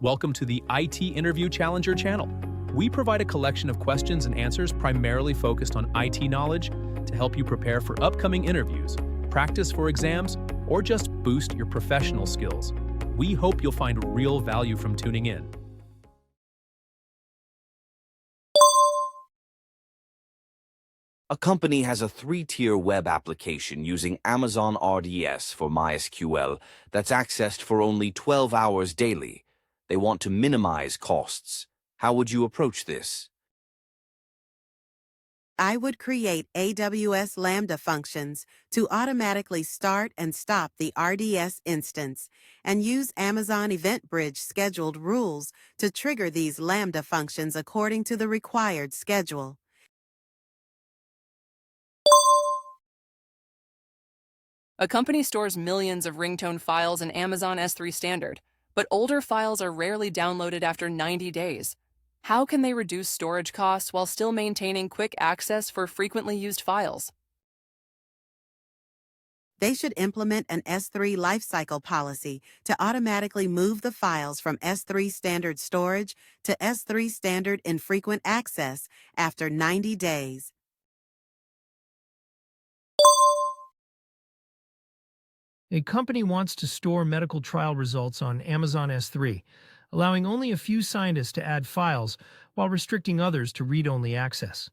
Welcome to the IT Interview Challenger channel. We provide a collection of questions and answers primarily focused on IT knowledge to help you prepare for upcoming interviews, practice for exams, or just boost your professional skills. We hope you'll find real value from tuning in. A company has a 3-tier web application using Amazon RDS for MySQL that's accessed for only 12 hours daily. They want to minimize costs. How would you approach this? I would create AWS Lambda functions to automatically start and stop the RDS instance and use Amazon Event Bridge scheduled rules to trigger these Lambda functions according to the required schedule. A company stores millions of ringtone files in Amazon S3 Standard, but older files are rarely downloaded after 90 days. How can they reduce storage costs while still maintaining quick access for frequently used files? They should implement an S3 lifecycle policy to automatically move the files from S3 Standard storage to S3 Standard infrequent access after 90 days. A company wants to store medical trial results on Amazon S3, allowing only a few scientists to add files while restricting others to read-only access.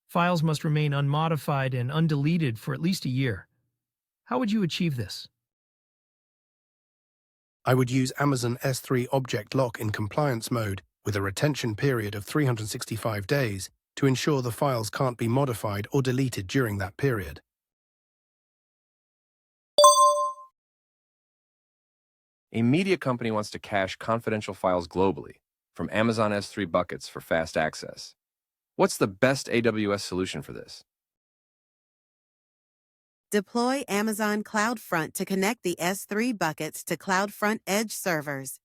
Files must remain unmodified and undeleted for at least a year. How would you achieve this? I would use Amazon S3 Object Lock in compliance mode with a retention period of 365 days to ensure the files can't be modified or deleted during that period. A media company wants to cache confidential files globally from Amazon S3 buckets for fast access. What's the best AWS solution for this? Deploy Amazon CloudFront to connect the S3 buckets to CloudFront Edge servers.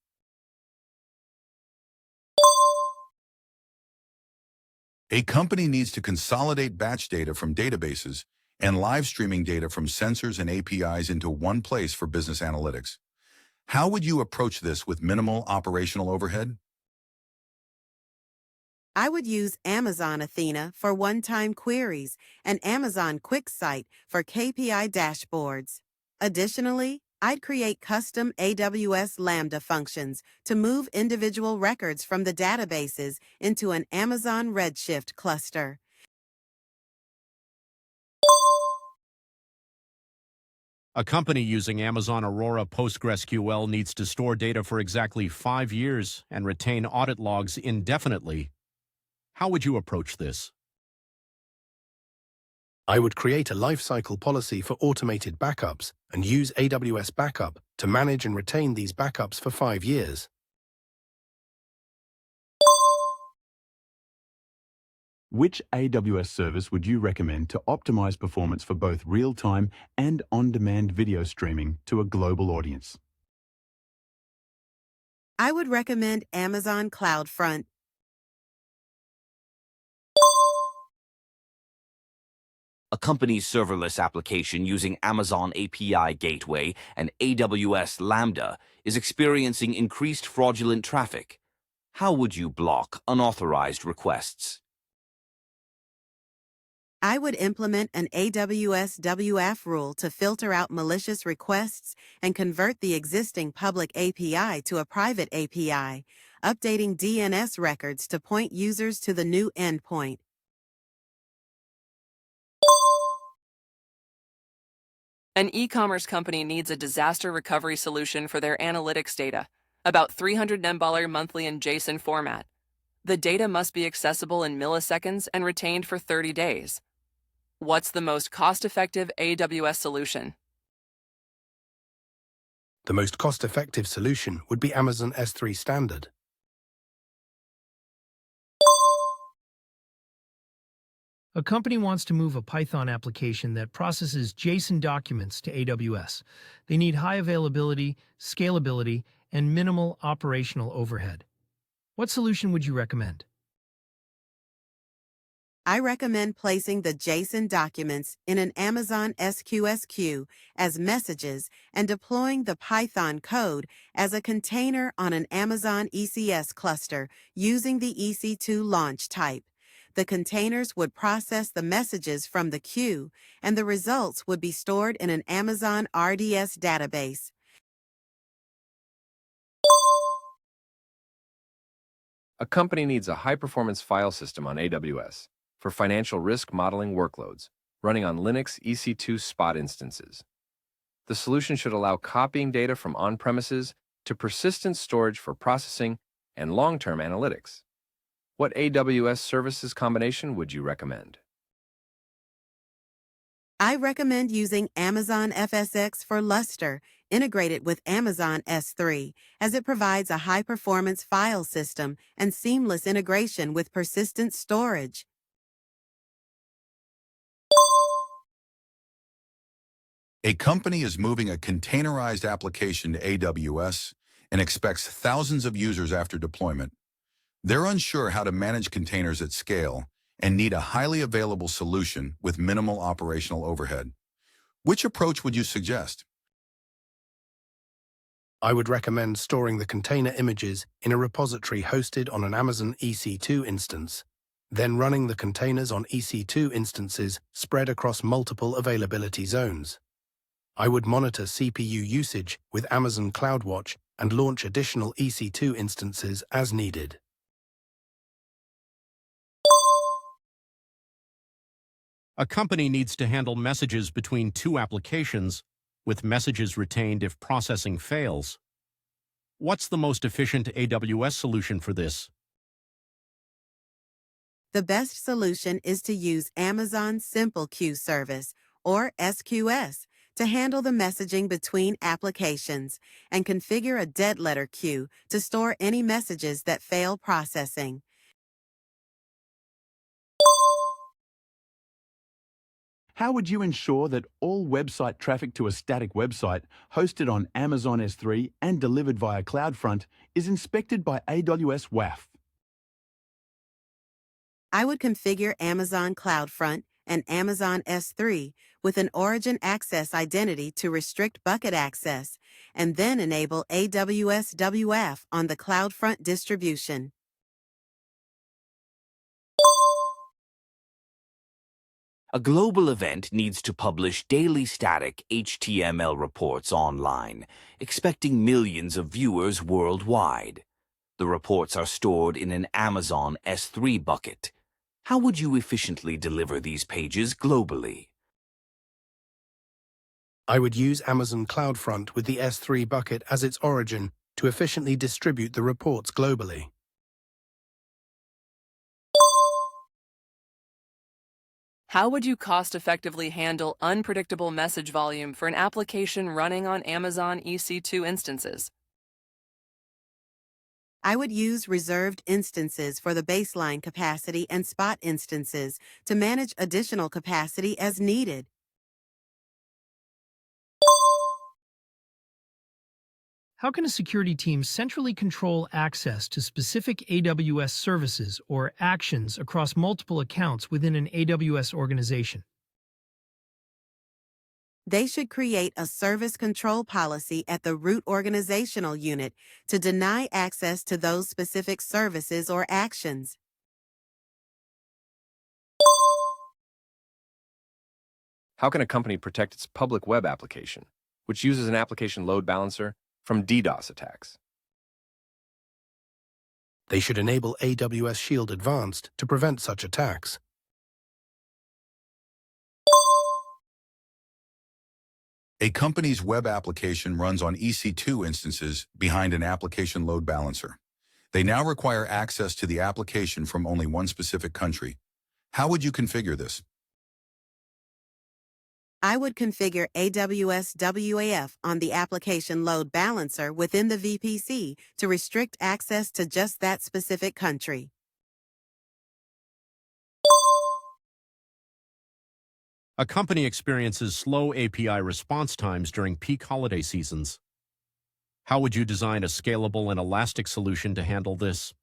A company needs to consolidate batch data from databases and live streaming data from sensors and APIs into one place for business analytics. How would you approach this with minimal operational overhead? I would use Amazon Athena for one-time queries and Amazon QuickSight for KPI dashboards. Additionally, I'd create custom AWS Lambda functions to move individual records from the databases into an Amazon Redshift cluster. A company using Amazon Aurora PostgreSQL needs to store data for exactly 5 years and retain audit logs indefinitely. How would you approach this? I would create a lifecycle policy for automated backups and use AWS Backup to manage and retain these backups for 5 years. Which AWS service would you recommend to optimize performance for both real-time and on-demand video streaming to a global audience? I would recommend Amazon CloudFront. A company's serverless application using Amazon API Gateway and AWS Lambda is experiencing increased fraudulent traffic. How would you block unauthorized requests? I would implement an AWS WF rule to filter out malicious requests and convert the existing public API to a private API, updating DNS records to point users to the new endpoint. An e-commerce company needs a disaster recovery solution for their analytics data, about 300 MB monthly in JSON format. The data must be accessible in milliseconds and retained for 30 days. What's the most cost-effective AWS solution? The most cost-effective solution would be Amazon S3 Standard. A company wants to move a Python application that processes JSON documents to AWS. They need high availability, scalability, and minimal operational overhead. What solution would you recommend? I recommend placing the JSON documents in an Amazon SQS queue as messages and deploying the Python code as a container on an Amazon ECS cluster using the EC2 launch type. The containers would process the messages from the queue, and the results would be stored in an Amazon RDS database. A company needs a high-performance file system on AWS for financial risk modeling workloads running on Linux EC2 Spot instances. The solution should allow copying data from on-premises to persistent storage for processing and long-term analytics. What AWS services combination would you recommend? I recommend using Amazon FSx for Lustre, integrated with Amazon S3, as it provides a high-performance file system and seamless integration with persistent storage. A company is moving a containerized application to AWS and expects thousands of users after deployment. They're unsure how to manage containers at scale and need a highly available solution with minimal operational overhead. Which approach would you suggest? I would recommend storing the container images in a repository hosted on an Amazon EC2 instance, then running the containers on EC2 instances spread across multiple availability zones. I would monitor CPU usage with Amazon CloudWatch and launch additional EC2 instances as needed. A company needs to handle messages between two applications, with messages retained if processing fails. What's the most efficient AWS solution for this? The best solution is to use Amazon Simple Queue Service, or SQS, to handle the messaging between applications and configure a dead letter queue to store any messages that fail processing. How would you ensure that all website traffic to a static website hosted on Amazon S3 and delivered via CloudFront is inspected by AWS WAF? I would configure Amazon CloudFront and Amazon S3 with an origin access identity to restrict bucket access, and then enable AWS WAF on the CloudFront distribution. A global event needs to publish daily static HTML reports online, expecting millions of viewers worldwide. The reports are stored in an Amazon S3 bucket. How would you efficiently deliver these pages globally? I would use Amazon CloudFront with the S3 bucket as its origin to efficiently distribute the reports globally. How would you cost-effectively handle unpredictable message volume for an application running on Amazon EC2 instances? I would use reserved instances for the baseline capacity and spot instances to manage additional capacity as needed. How can a security team centrally control access to specific AWS services or actions across multiple accounts within an AWS organization? They should create a service control policy at the root organizational unit to deny access to those specific services or actions. How can a company protect its public web application, which uses an application load balancer, from DDoS attacks? They should enable AWS Shield Advanced to prevent such attacks. A company's web application runs on EC2 instances behind an application load balancer. They now require access to the application from only one specific country. How would you configure this? I would configure AWS WAF on the application load balancer within the VPC to restrict access to just that specific country. A company experiences slow API response times during peak holiday seasons. How would you design a scalable and elastic solution to handle this?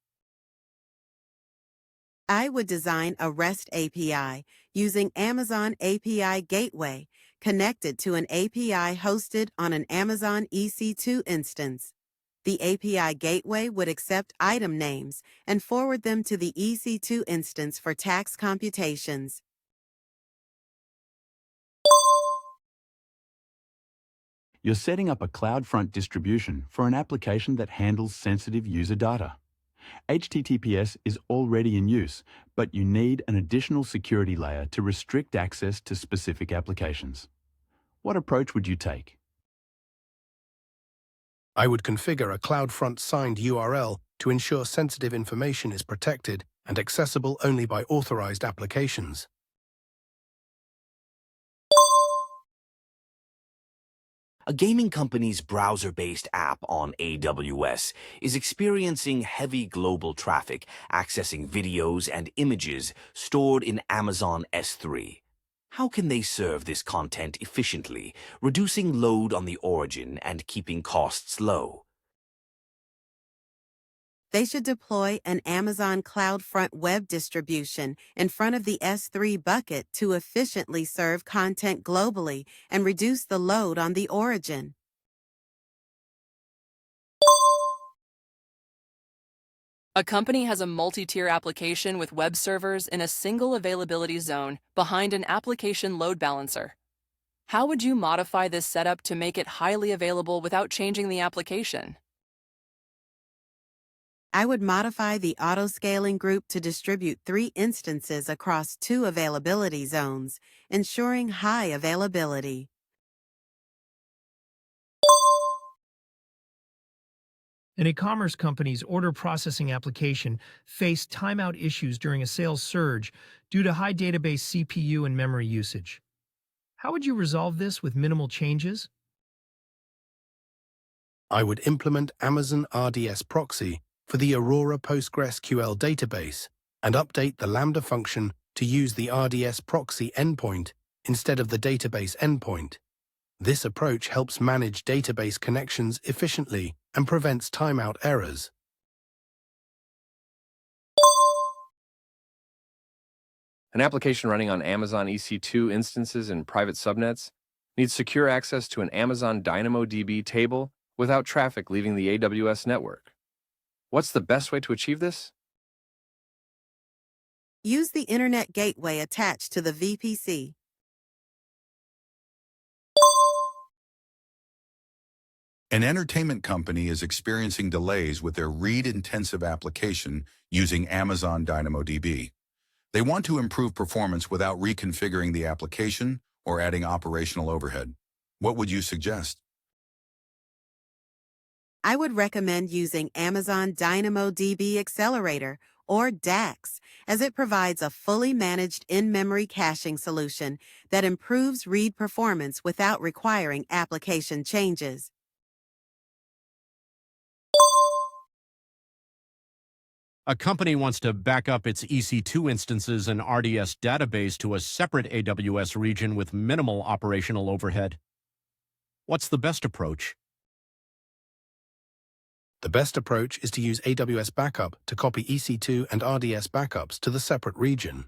I would design a REST API using Amazon API Gateway connected to an API hosted on an Amazon EC2 instance. The API Gateway would accept item names and forward them to the EC2 instance for tax computations. You're setting up a CloudFront distribution for an application that handles sensitive user data. HTTPS is already in use, but you need an additional security layer to restrict access to specific applications. What approach would you take? I would configure a CloudFront signed URL to ensure sensitive information is protected and accessible only by authorized applications. A gaming company's browser-based app on AWS is experiencing heavy global traffic, accessing videos and images stored in Amazon S3. How can they serve this content efficiently, reducing load on the origin and keeping costs low? They should deploy an Amazon CloudFront web distribution in front of the S3 bucket to efficiently serve content globally and reduce the load on the origin. A company has a multi-tier application with web servers in a single availability zone behind an application load balancer. How would you modify this setup to make it highly available without changing the application? I would modify the auto-scaling group to distribute 3 instances across 2 availability zones, ensuring high availability. An e-commerce company's order processing application faced timeout issues during a sales surge due to high database CPU and memory usage. How would you resolve this with minimal changes? I would implement Amazon RDS proxy for the Aurora PostgreSQL database and update the Lambda function to use the RDS proxy endpoint instead of the database endpoint. This approach helps manage database connections efficiently and prevents timeout errors. An application running on Amazon EC2 instances and private subnets needs secure access to an Amazon DynamoDB table without traffic leaving the AWS network. What's the best way to achieve this? Use the Internet Gateway attached to the VPC. An entertainment company is experiencing delays with their read-intensive application using Amazon DynamoDB. They want to improve performance without reconfiguring the application or adding operational overhead. What would you suggest? I would recommend using Amazon DynamoDB Accelerator, or DAX, as it provides a fully managed in-memory caching solution that improves read performance without requiring application changes. A company wants to back up its EC2 instances and RDS database to a separate AWS region with minimal operational overhead. What's the best approach? The best approach is to use AWS Backup to copy EC2 and RDS backups to the separate region.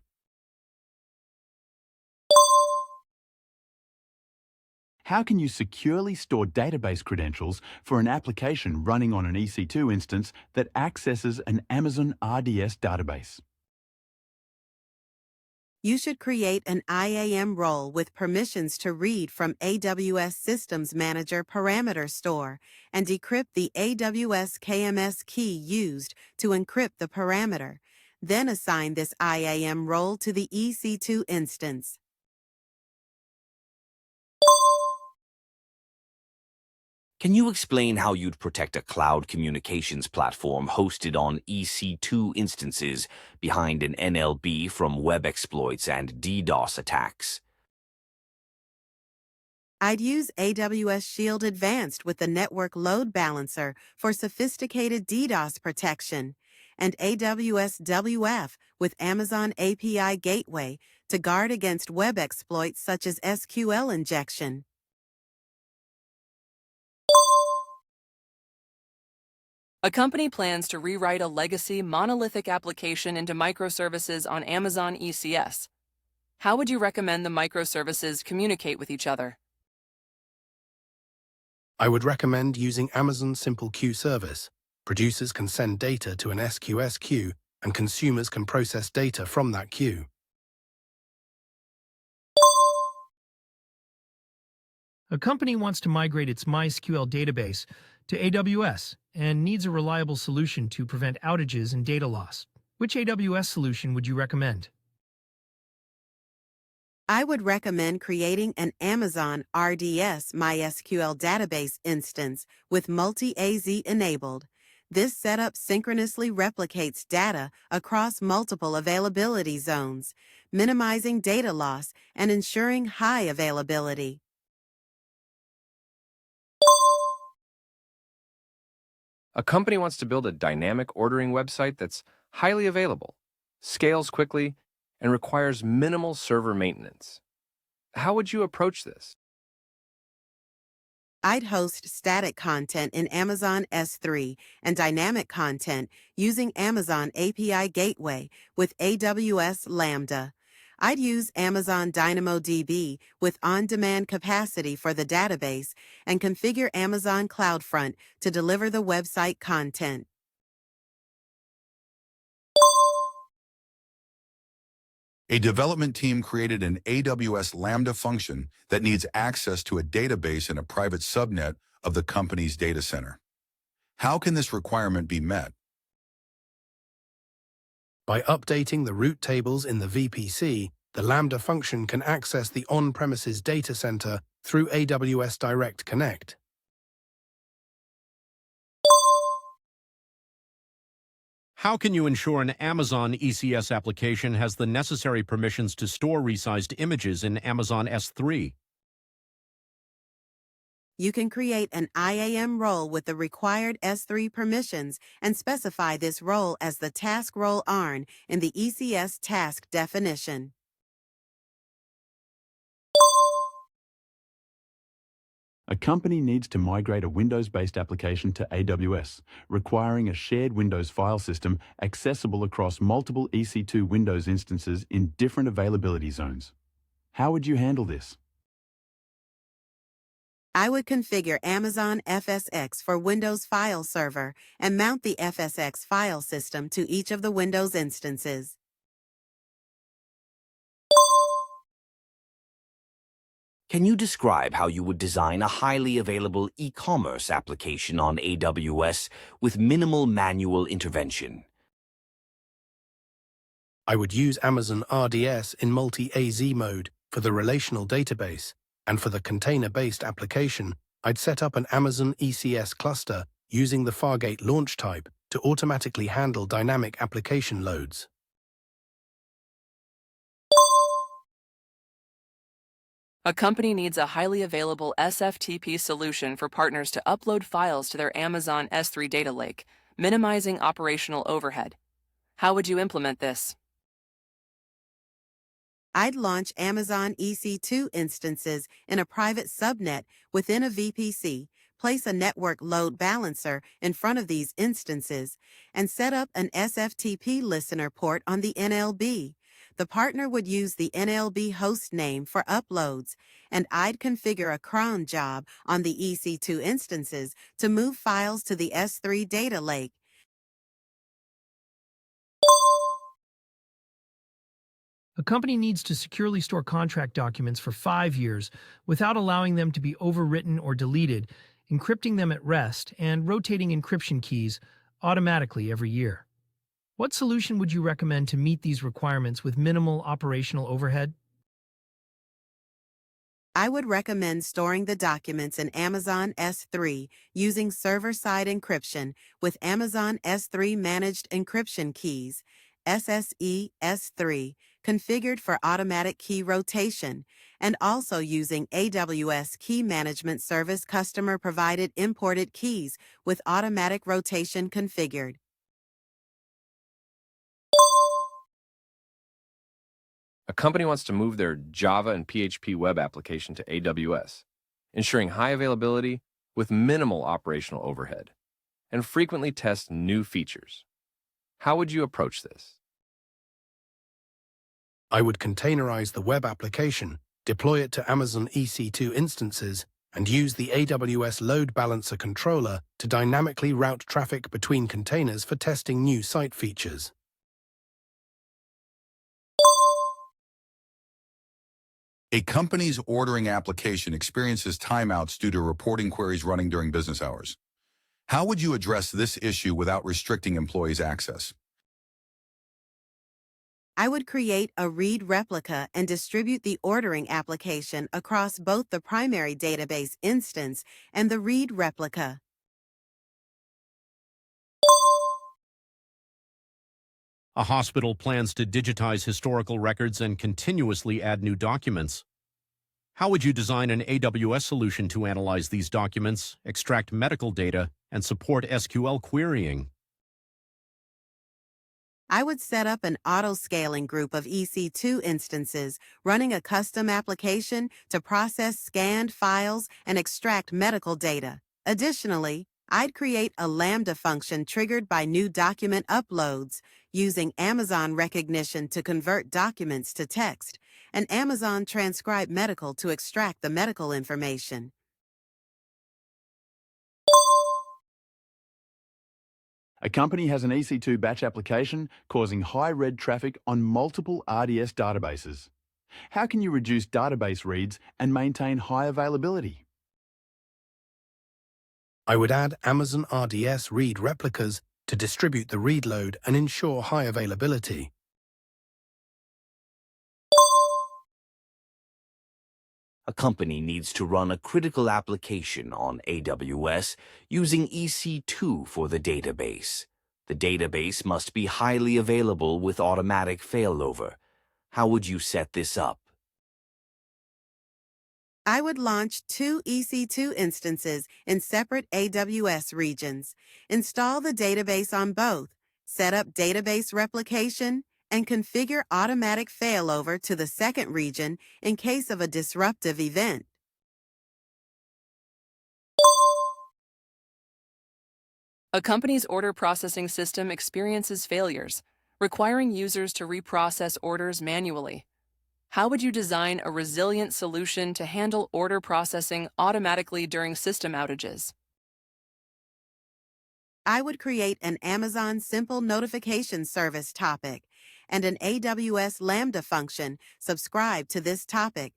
How can you securely store database credentials for an application running on an EC2 instance that accesses an Amazon RDS database? You should create an IAM role with permissions to read from AWS Systems Manager parameter store and decrypt the AWS KMS key used to encrypt the parameter. Then assign this IAM role to the EC2 instance. Can you explain how you'd protect a cloud communications platform hosted on EC2 instances behind an NLB from web exploits and DDoS attacks? I'd use AWS Shield Advanced with the Network Load Balancer for sophisticated DDoS protection, and AWS WF with Amazon API Gateway to guard against web exploits such as SQL injection. A company plans to rewrite a legacy monolithic application into microservices on Amazon ECS. How would you recommend the microservices communicate with each other? I would recommend using Amazon Simple Queue Service. Producers can send data to an SQS queue, and consumers can process data from that queue. A company wants to migrate its MySQL database to AWS and needs a reliable solution to prevent outages and data loss. Which AWS solution would you recommend? I would recommend creating an Amazon RDS MySQL database instance with multi-AZ enabled. This setup synchronously replicates data across multiple availability zones, minimizing data loss and ensuring high availability. A company wants to build a dynamic ordering website that's highly available, scales quickly, and requires minimal server maintenance. How would you approach this? I'd host static content in Amazon S3 and dynamic content using Amazon API Gateway with AWS Lambda. I'd use Amazon DynamoDB with on-demand capacity for the database and configure Amazon CloudFront to deliver the website content. A development team created an AWS Lambda function that needs access to a database in a private subnet of the company's data center. How can this requirement be met? By updating the route tables in the VPC, the Lambda function can access the on-premises data center through AWS Direct Connect. How can you ensure an Amazon ECS application has the necessary permissions to store resized images in Amazon S3? You can create an IAM role with the required S3 permissions and specify this role as the task role ARN in the ECS task definition. A company needs to migrate a Windows-based application to AWS, requiring a shared Windows file system accessible across multiple EC2 Windows instances in different availability zones. How would you handle this? I would configure Amazon FSx for Windows File Server and mount the FSx file system to each of the Windows instances. Can you describe how you would design a highly available e-commerce application on AWS with minimal manual intervention? I would use Amazon RDS in multi-AZ mode for the relational database, and for the container-based application, I'd set up an Amazon ECS cluster using the Fargate launch type to automatically handle dynamic application loads. A company needs a highly available SFTP solution for partners to upload files to their Amazon S3 data lake, minimizing operational overhead. How would you implement this? I'd launch Amazon EC2 instances in a private subnet within a VPC, place a network load balancer in front of these instances, and set up an SFTP listener port on the NLB. The partner would use the NLB host name for uploads, and I'd configure a cron job on the EC2 instances to move files to the S3 data lake. A company needs to securely store contract documents for 5 years without allowing them to be overwritten or deleted, encrypting them at rest, and rotating encryption keys automatically every year. What solution would you recommend to meet these requirements with minimal operational overhead? I would recommend storing the documents in Amazon S3 using server-side encryption with Amazon S3 Managed Encryption Keys, SSE S3, configured for automatic key rotation, and also using AWS Key Management Service customer-provided imported keys with automatic rotation configured. A company wants to move their Java and PHP web application to AWS, ensuring high availability with minimal operational overhead. and frequently test new features. How would you approach this? I would containerize the web application, deploy it to Amazon EC2 instances, and use the AWS Load Balancer controller to dynamically route traffic between containers for testing new site features. A company's ordering application experiences timeouts due to reporting queries running during business hours. How would you address this issue without restricting employees' access? I would create a read replica and distribute the ordering application across both the primary database instance and the read replica. A hospital plans to digitize historical records and continuously add new documents. How would you design an AWS solution to analyze these documents, extract medical data, and support SQL querying? I would set up an auto-scaling group of EC2 instances running a custom application to process scanned files and extract medical data. Additionally, I'd create a Lambda function triggered by new document uploads using Amazon Recognition to convert documents to text and Amazon Transcribe Medical to extract the medical information. A company has an EC2 batch application causing high read traffic on multiple RDS databases. How can you reduce database reads and maintain high availability? I would add Amazon RDS read replicas to distribute the read load and ensure high availability. A company needs to run a critical application on AWS using EC2 for the database. The database must be highly available with automatic failover. How would you set this up? I would launch 2 EC2 instances in separate AWS regions, install the database on both, set up database replication, and configure automatic failover to the second region in case of a disruptive event. A company's order processing system experiences failures, requiring users to reprocess orders manually. How would you design a resilient solution to handle order processing automatically during system outages? I would create an Amazon Simple Notification Service topic and an AWS Lambda function subscribed to this topic.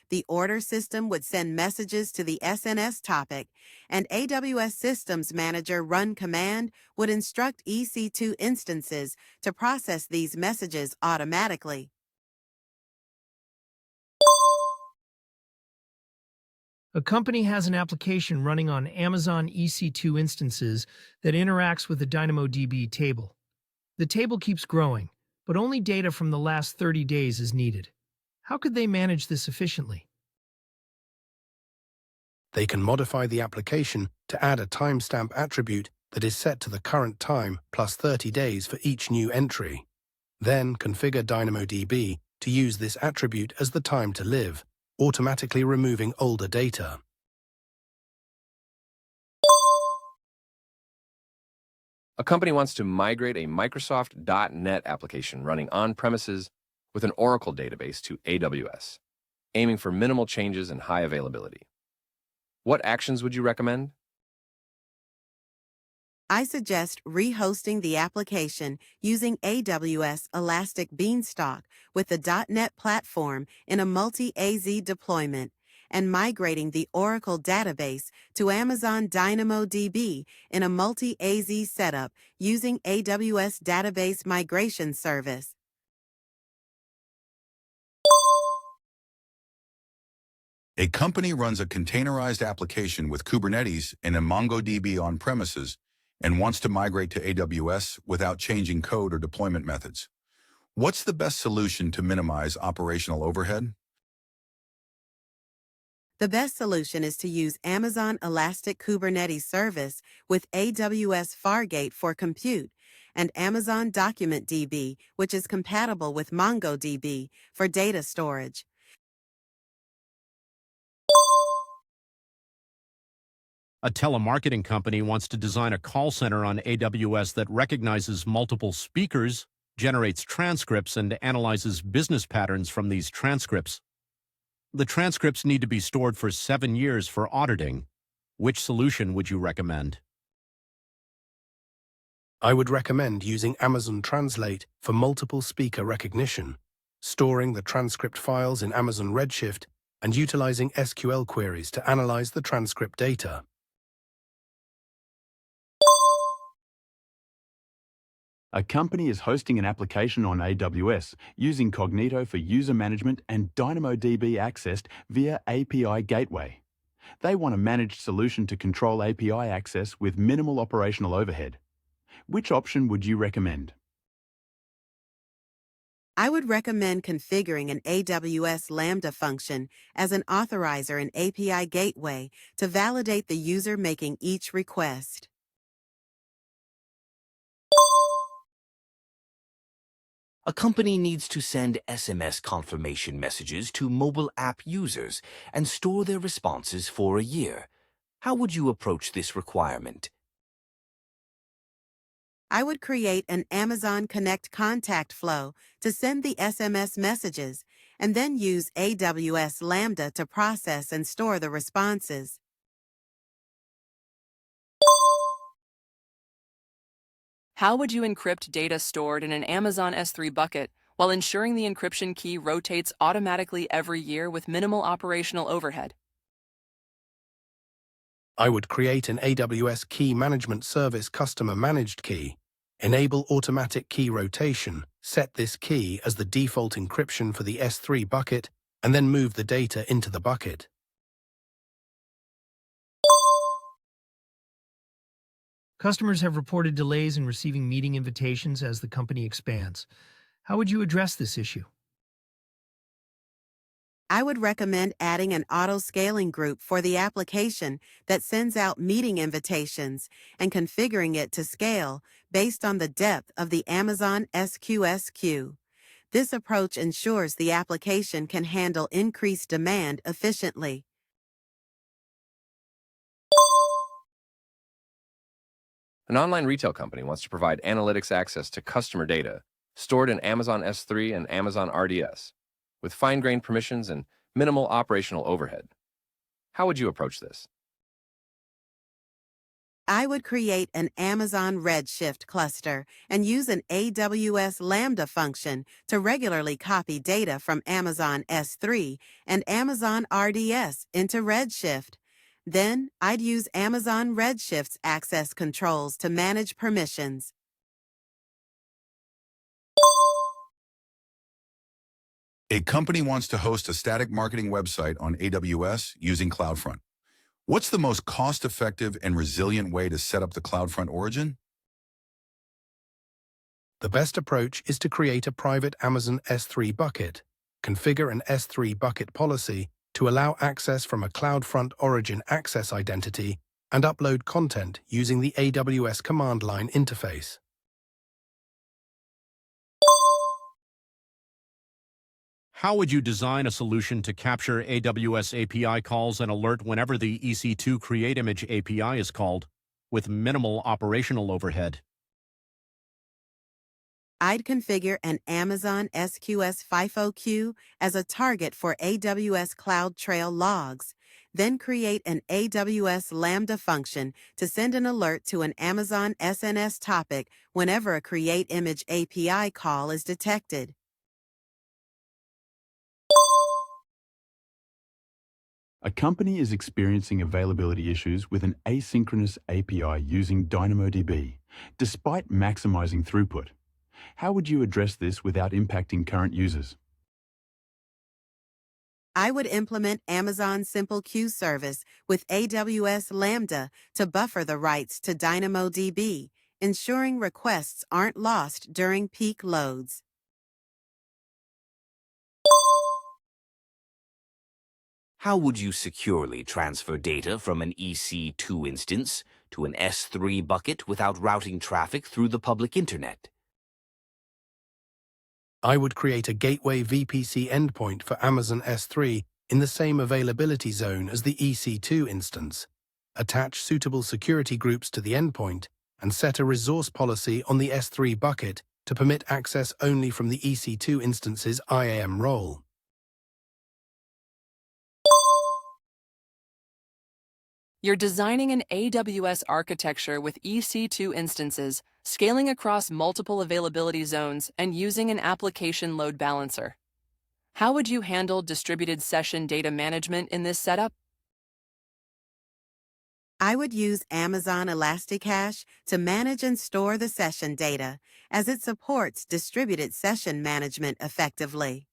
The order system would send messages to the SNS topic, and AWS Systems Manager Run command would instruct EC2 instances to process these messages automatically. A company has an application running on Amazon EC2 instances that interacts with the DynamoDB table. The table keeps growing, but only data from the last 30 days is needed. How could they manage this efficiently? They can modify the application to add a timestamp attribute that is set to the current time plus 30 days for each new entry. Then configure DynamoDB to use this attribute as the time to live, automatically removing older data. A company wants to migrate a Microsoft .NET application running on-premises with an Oracle database to AWS, aiming for minimal changes and high availability. What actions would you recommend? I suggest rehosting the application using AWS Elastic Beanstalk with the .NET platform in a multi-AZ deployment and migrating the Oracle database to Amazon DynamoDB in a multi-AZ setup using AWS Database Migration Service. A company runs a containerized application with Kubernetes and a MongoDB on-premises and wants to migrate to AWS without changing code or deployment methods. What's the best solution to minimize operational overhead? The best solution is to use Amazon Elastic Kubernetes Service with AWS Fargate for compute and Amazon Document DB, which is compatible with MongoDB for data storage. A telemarketing company wants to design a call center on AWS that recognizes multiple speakers, generates transcripts, and analyzes business patterns from these transcripts. The transcripts need to be stored for 7 years for auditing. Which solution would you recommend? I would recommend using Amazon Translate for multiple speaker recognition, storing the transcript files in Amazon Redshift, and utilizing SQL queries to analyze the transcript data. A company is hosting an application on AWS using Cognito for user management and DynamoDB accessed via API Gateway. They want a managed solution to control API access with minimal operational overhead. Which option would you recommend? I would recommend configuring an AWS Lambda function as an authorizer in API Gateway to validate the user making each request. A company needs to send SMS confirmation messages to mobile app users and store their responses for a year. How would you approach this requirement? I would create an Amazon Connect contact flow to send the SMS messages and then use AWS Lambda to process and store the responses. How would you encrypt data stored in an Amazon S3 bucket while ensuring the encryption key rotates automatically every year with minimal operational overhead? I would create an AWS Key Management Service customer managed key, enable automatic key rotation, set this key as the default encryption for the S3 bucket, and then move the data into the bucket. Customers have reported delays in receiving meeting invitations as the company expands. How would you address this issue? I would recommend adding an auto-scaling group for the application that sends out meeting invitations and configuring it to scale based on the depth of the Amazon SQS queue. This approach ensures the application can handle increased demand efficiently. An online retail company wants to provide analytics access to customer data stored in Amazon S3 and Amazon RDS, with fine-grained permissions and minimal operational overhead. How would you approach this? I would create an Amazon Redshift cluster and use an AWS Lambda function to regularly copy data from Amazon S3 and Amazon RDS into Redshift. Then, I'd use Amazon Redshift's access controls to manage permissions. A company wants to host a static marketing website on AWS using CloudFront. What's the most cost-effective and resilient way to set up the CloudFront origin? The best approach is to create a private Amazon S3 bucket, configure an S3 bucket policy to allow access from a CloudFront origin access identity, and upload content using the AWS command line interface. How would you design a solution to capture AWS API calls and alert whenever the EC2 Create Image API is called, with minimal operational overhead? I'd configure an Amazon SQS FIFO queue as a target for AWS CloudTrail logs, then create an AWS Lambda function to send an alert to an Amazon SNS topic whenever a Create Image API call is detected. A company is experiencing availability issues with an asynchronous API using DynamoDB, despite maximizing throughput. How would you address this without impacting current users? I would implement Amazon Simple Queue Service with AWS Lambda to buffer the writes to DynamoDB, ensuring requests aren't lost during peak loads. How would you securely transfer data from an EC2 instance to an S3 bucket without routing traffic through the public internet? I would create a gateway VPC endpoint for Amazon S3 in the same availability zone as the EC2 instance, attach suitable security groups to the endpoint, and set a resource policy on the S3 bucket to permit access only from the EC2 instance's IAM role. You're designing an AWS architecture with EC2 instances, scaling across multiple availability zones, and using an application load balancer. How would you handle distributed session data management in this setup? I would use Amazon Elasticache to manage and store the session data, as it supports distributed session management effectively.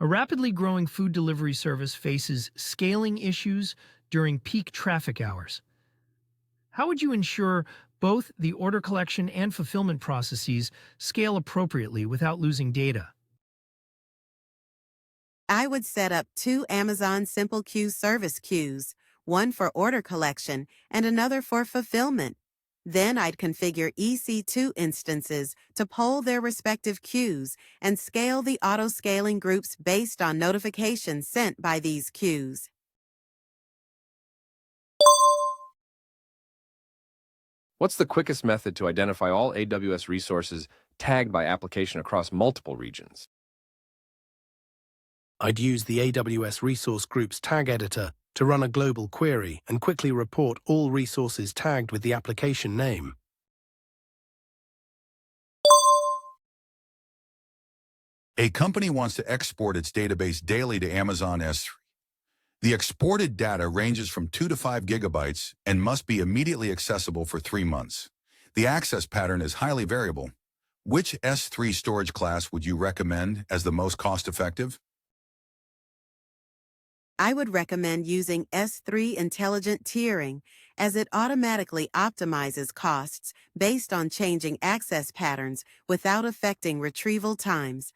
A rapidly growing food delivery service faces scaling issues during peak traffic hours. How would you ensure both the order collection and fulfillment processes scale appropriately without losing data? I would set up 2 Amazon Simple Queue service queues, one for order collection and another for fulfillment. Then I'd configure EC2 instances to poll their respective queues and scale the auto-scaling groups based on notifications sent by these queues. What's the quickest method to identify all AWS resources tagged by application across multiple regions? I'd use the AWS Resource Groups tag editor to run a global query and quickly report all resources tagged with the application name. A company wants to export its database daily to Amazon S3. The exported data ranges from 2 to 5 gigabytes and must be immediately accessible for 3 months. The access pattern is highly variable. Which S3 storage class would you recommend as the most cost-effective? I would recommend using S3 Intelligent Tiering, as it automatically optimizes costs based on changing access patterns without affecting retrieval times.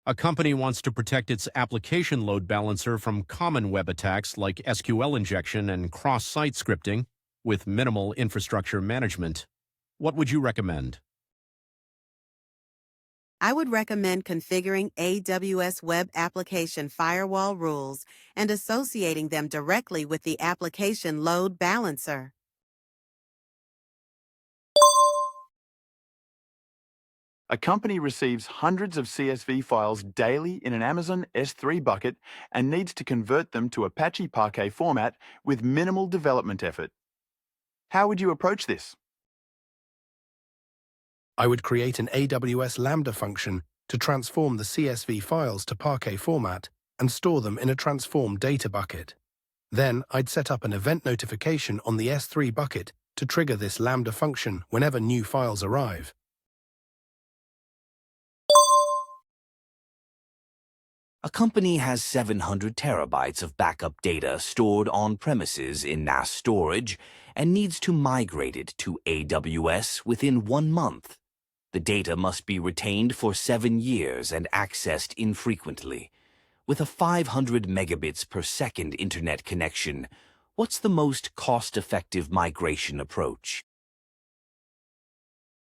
A company wants to protect its application load balancer from common web attacks like SQL injection and cross-site scripting with minimal infrastructure management. What would you recommend? I would recommend configuring AWS Web Application Firewall rules and associating them directly with the application load balancer. A company receives hundreds of CSV files daily in an Amazon S3 bucket and needs to convert them to Apache Parquet format with minimal development effort. How would you approach this? I would create an AWS Lambda function to transform the CSV files to Parquet format and store them in a transformed data bucket. Then I'd set up an event notification on the S3 bucket to trigger this Lambda function whenever new files arrive. A company has 700 terabytes of backup data stored on premises in NAS storage and needs to migrate it to AWS within 1 month. The data must be retained for 7 years and accessed infrequently. With a 500 megabits per second internet connection, what's the most cost-effective migration approach?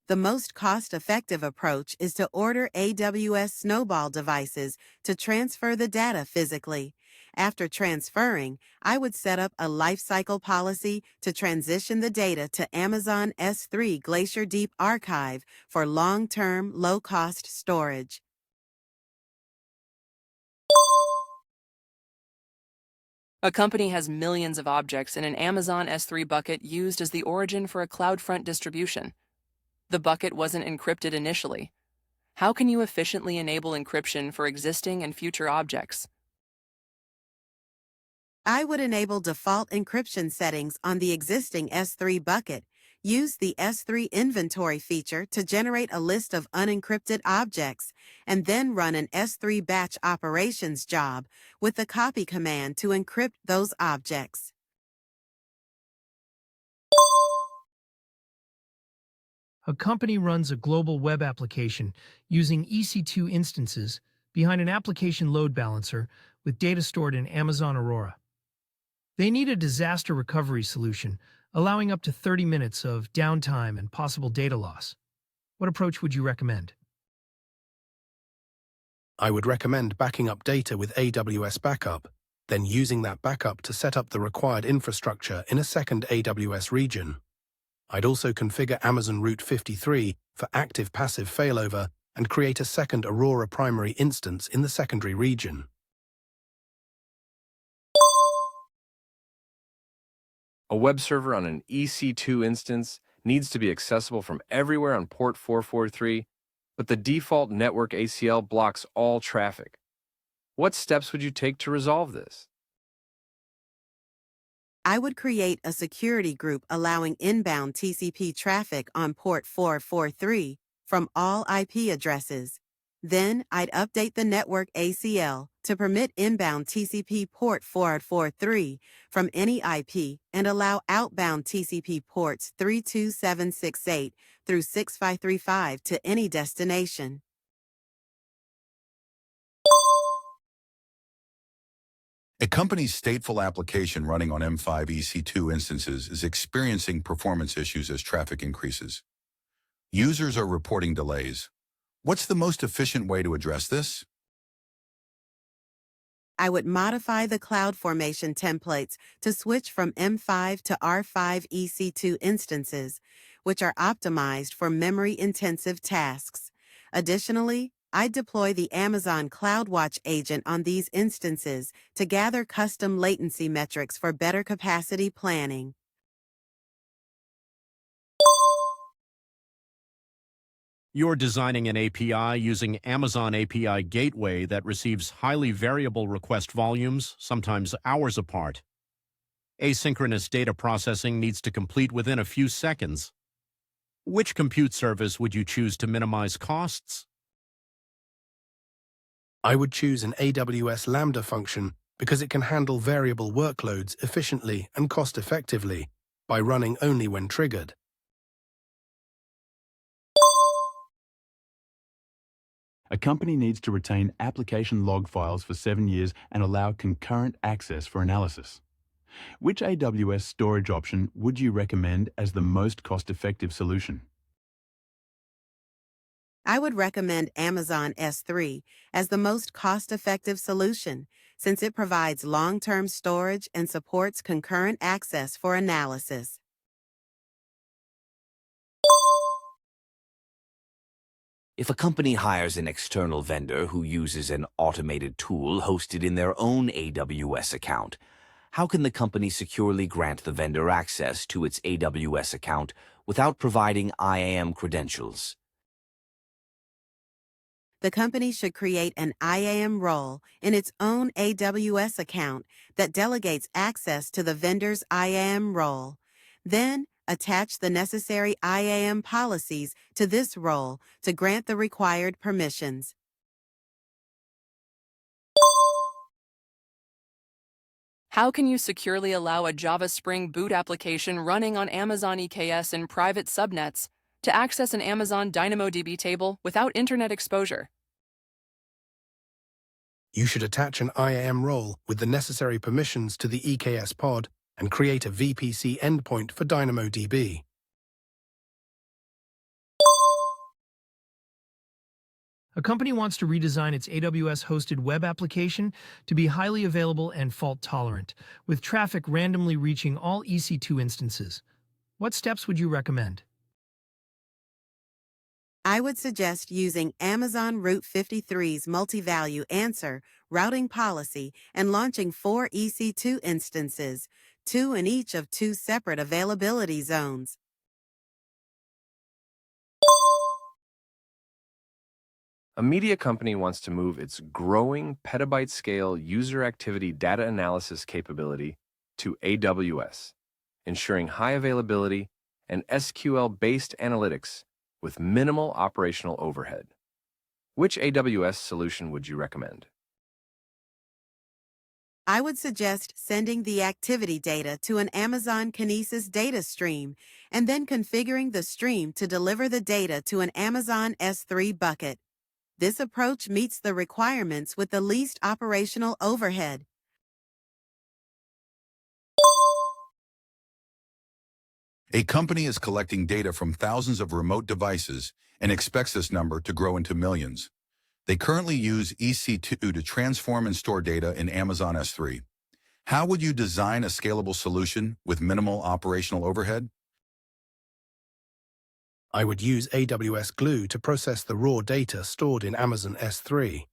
The most cost-effective approach is to order AWS Snowball devices to transfer the data physically. After transferring, I would set up a lifecycle policy to transition the data to Amazon S3 Glacier Deep Archive for long-term, low-cost storage. A company has millions of objects in an Amazon S3 bucket used as the origin for a CloudFront distribution. The bucket wasn't encrypted initially. How can you efficiently enable encryption for existing and future objects? I would enable default encryption settings on the existing S3 bucket. Use the S3 inventory feature to generate a list of unencrypted objects, and then run an S3 batch operations job with the copy command to encrypt those objects. A company runs a global web application using EC2 instances behind an application load balancer with data stored in Amazon Aurora. They need a disaster recovery solution, allowing up to 30 minutes of downtime and possible data loss. What approach would you recommend? I would recommend backing up data with AWS Backup, then using that backup to set up the required infrastructure in a second AWS region. I'd also configure Amazon Route 53 for active-passive failover and create a second Aurora primary instance in the secondary region. A web server on an EC2 instance needs to be accessible from everywhere on port 443, but the default network ACL blocks all traffic. What steps would you take to resolve this? I would create a security group allowing inbound TCP traffic on port 443 from all IP addresses. Then I'd update the network ACL to permit inbound TCP port 443 from any IP and allow outbound TCP ports 32768 through 6535 to any destination. A company's stateful application running on M5 EC2 instances is experiencing performance issues as traffic increases. Users are reporting delays. What's the most efficient way to address this? I would modify the CloudFormation templates to switch from M5 to R5 EC2 instances, which are optimized for memory-intensive tasks. Additionally, I deploy the Amazon CloudWatch agent on these instances to gather custom latency metrics for better capacity planning. You're designing an API using Amazon API Gateway that receives highly variable request volumes, sometimes hours apart. Asynchronous data processing needs to complete within a few seconds. Which compute service would you choose to minimize costs? I would choose an AWS Lambda function because it can handle variable workloads efficiently and cost-effectively by running only when triggered. A company needs to retain application log files for 7 years and allow concurrent access for analysis. Which AWS storage option would you recommend as the most cost-effective solution? I would recommend Amazon S3 as the most cost-effective solution since it provides long-term storage and supports concurrent access for analysis. If a company hires an external vendor who uses an automated tool hosted in their own AWS account, how can the company securely grant the vendor access to its AWS account without providing IAM credentials? The company should create an IAM role in its own AWS account that delegates access to the vendor's IAM role. Then, attach the necessary IAM policies to this role to grant the required permissions. How can you securely allow a Java Spring Boot application running on Amazon EKS in private subnets to access an Amazon DynamoDB table without internet exposure? You should attach an IAM role with the necessary permissions to the EKS pod and create a VPC endpoint for DynamoDB. A company wants to redesign its AWS-hosted web application to be highly available and fault-tolerant, with traffic randomly reaching all EC2 instances. What steps would you recommend? I would suggest using Amazon Route 53's multi-value answer routing policy and launching 4 EC2 instances, 2 in each of 2 separate availability zones. A media company wants to move its growing petabyte-scale user activity data analysis capability to AWS, ensuring high availability and SQL-based analytics with minimal operational overhead. Which AWS solution would you recommend? I would suggest sending the activity data to an Amazon Kinesis data stream and then configuring the stream to deliver the data to an Amazon S3 bucket. This approach meets the requirements with the least operational overhead. A company is collecting data from thousands of remote devices and expects this number to grow into millions. They currently use EC2 to transform and store data in Amazon S3. How would you design a scalable solution with minimal operational overhead? I would use AWS Glue to process the raw data stored in Amazon S3.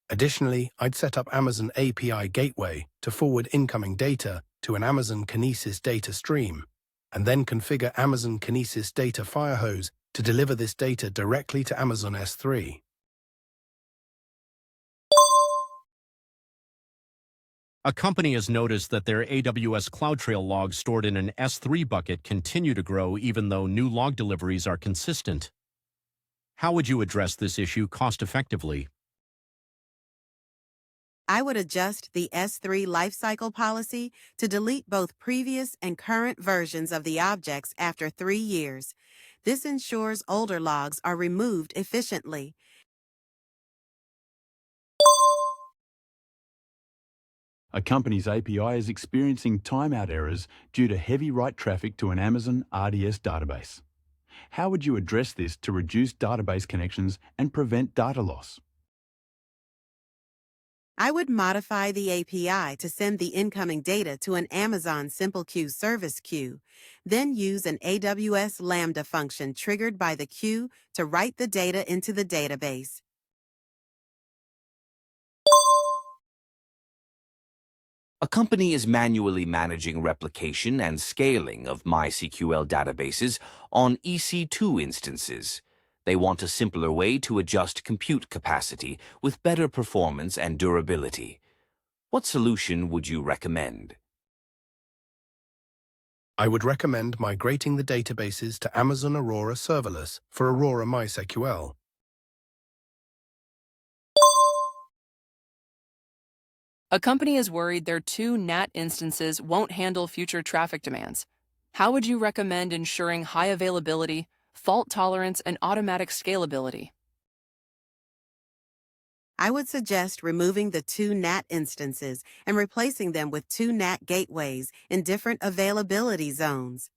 Additionally, I'd set up Amazon API Gateway to forward incoming data to an Amazon Kinesis data stream, and then configure Amazon Kinesis Data Firehose to deliver this data directly to Amazon S3. A company has noticed that their AWS CloudTrail logs stored in an S3 bucket continue to grow even though new log deliveries are consistent. How would you address this issue cost-effectively? I would adjust the S3 lifecycle policy to delete both previous and current versions of the objects after 3 years. This ensures older logs are removed efficiently. A company's API is experiencing timeout errors due to heavy write traffic to an Amazon RDS database. How would you address this to reduce database connections and prevent data loss? I would modify the API to send the incoming data to an Amazon Simple Queue service queue, then use an AWS Lambda function triggered by the queue to write the data into the database. A company is manually managing replication and scaling of MySQL databases on EC2 instances. They want a simpler way to adjust compute capacity with better performance and durability. What solution would you recommend? I would recommend migrating the databases to Amazon Aurora Serverless for Aurora MySQL. A company is worried their 2 NAT instances won't handle future traffic demands. How would you recommend ensuring high availability, fault tolerance, and automatic scalability? I would suggest removing the 2 NAT instances and replacing them with 2 NAT gateways in different availability zones.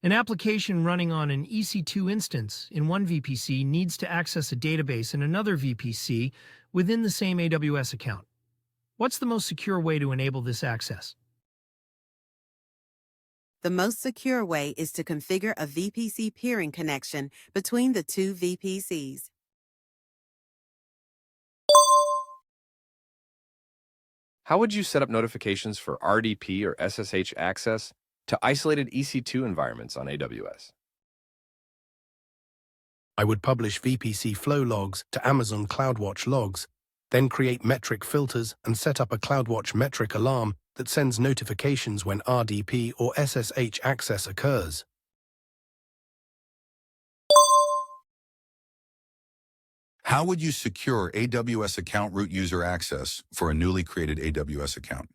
An application running on an EC2 instance in one VPC needs to access a database in another VPC within the same AWS account. What's the most secure way to enable this access? The most secure way is to configure a VPC peering connection between the 2 VPCs. How would you set up notifications for RDP or SSH access to isolated EC2 environments on AWS? I would publish VPC flow logs to Amazon CloudWatch logs, then create metric filters and set up a CloudWatch metric alarm that sends notifications when RDP or SSH access occurs. How would you secure AWS account root user access for a newly created AWS account?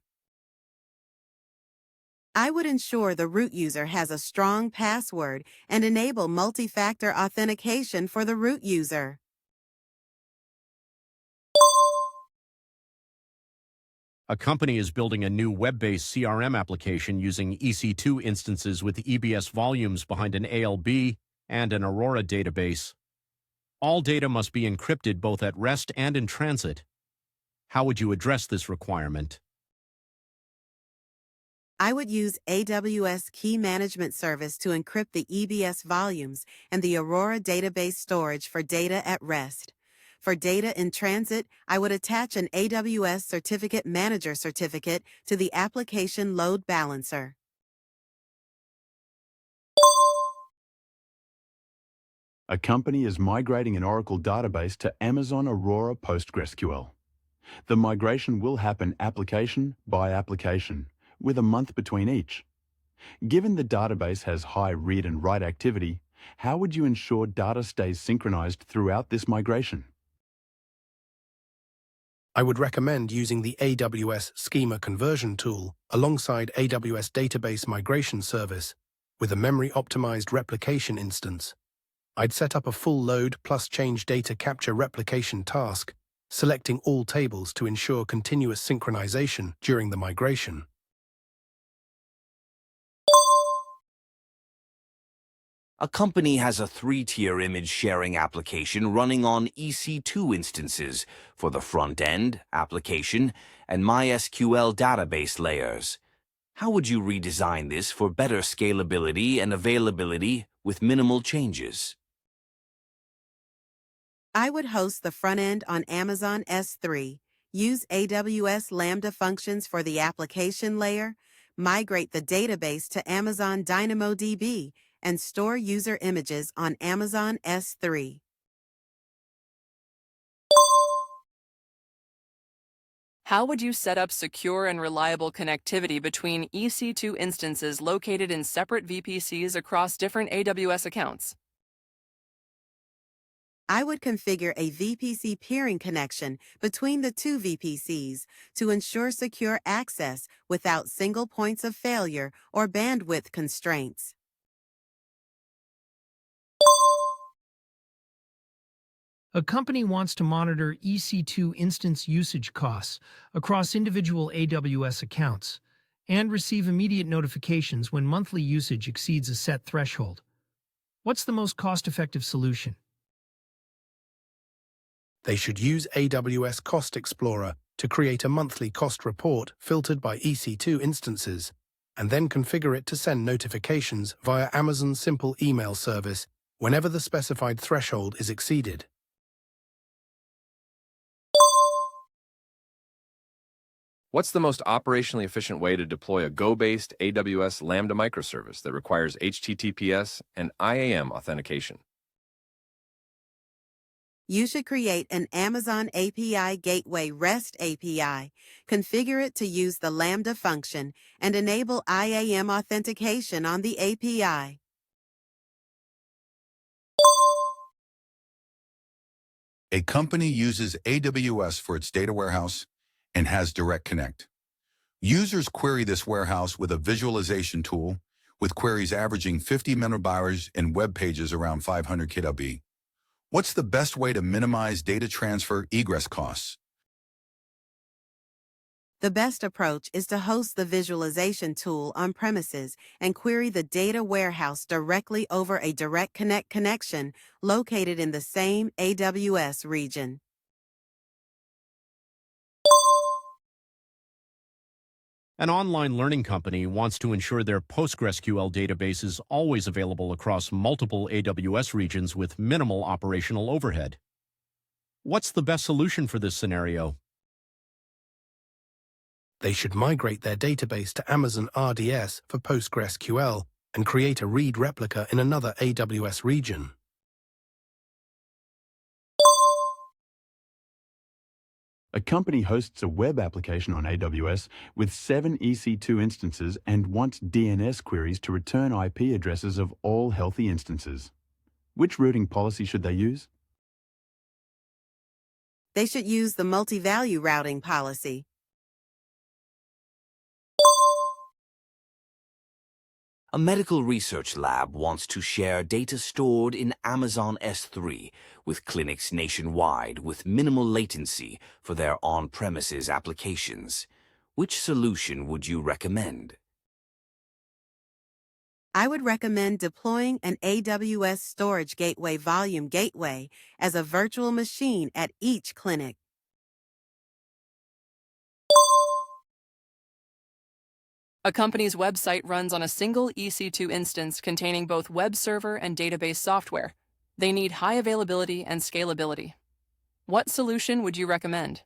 I would ensure the root user has a strong password and enable multi-factor authentication for the root user. A company is building a new web-based CRM application using EC2 instances with EBS volumes behind an ALB and an Aurora database. All data must be encrypted both at rest and in transit. How would you address this requirement? I would use AWS Key Management Service to encrypt the EBS volumes and the Aurora database storage for data at rest. For data in transit, I would attach an AWS Certificate Manager certificate to the application load balancer. A company is migrating an Oracle database to Amazon Aurora PostgreSQL. The migration will happen application by application, with a month between each. Given the database has high read and write activity, how would you ensure data stays synchronized throughout this migration? I would recommend using the AWS Schema Conversion tool alongside AWS Database Migration Service with a memory-optimized replication instance. I'd set up a full load plus change data capture replication task, selecting all tables to ensure continuous synchronization during the migration. A company has a three-tier image sharing application running on EC2 instances for the front-end, application, and MySQL database layers. How would you redesign this for better scalability and availability with minimal changes? I would host the front end on Amazon S3, use AWS Lambda functions for the application layer, migrate the database to Amazon DynamoDB, and store user images on Amazon S3. How would you set up secure and reliable connectivity between EC2 instances located in separate VPCs across different AWS accounts? I would configure a VPC peering connection between the two VPCs to ensure secure access without single points of failure or bandwidth constraints. A company wants to monitor EC2 instance usage costs across individual AWS accounts and receive immediate notifications when monthly usage exceeds a set threshold. What's the most cost-effective solution? They should use AWS Cost Explorer to create a monthly cost report filtered by EC2 instances, and then configure it to send notifications via Amazon's simple email service whenever the specified threshold is exceeded. What's the most operationally efficient way to deploy a Go-based AWS Lambda microservice that requires HTTPS and IAM authentication? You should create an Amazon API Gateway REST API, configure it to use the Lambda function, and enable IAM authentication on the API. A company uses AWS for its data warehouse and has Direct Connect. Users query this warehouse with a visualization tool with queries averaging 50 megabytes and web pages around 500 KB. What's the best way to minimize data transfer egress costs? The best approach is to host the visualization tool on premises and query the data warehouse directly over a Direct Connect connection located in the same AWS region. An online learning company wants to ensure their PostgreSQL database is always available across multiple AWS regions with minimal operational overhead. What's the best solution for this scenario? They should migrate their database to Amazon RDS for PostgreSQL and create a read replica in another AWS region. A company hosts a web application on AWS with 7 EC2 instances and wants DNS queries to return IP addresses of all healthy instances. Which routing policy should they use? They should use the multi-value routing policy. A medical research lab wants to share data stored in Amazon S3 with clinics nationwide with minimal latency for their on-premises applications. Which solution would you recommend? I would recommend deploying an AWS Storage Gateway Volume Gateway as a virtual machine at each clinic. A company's website runs on a single EC2 instance containing both web server and database software. They need high availability and scalability. What solution would you recommend?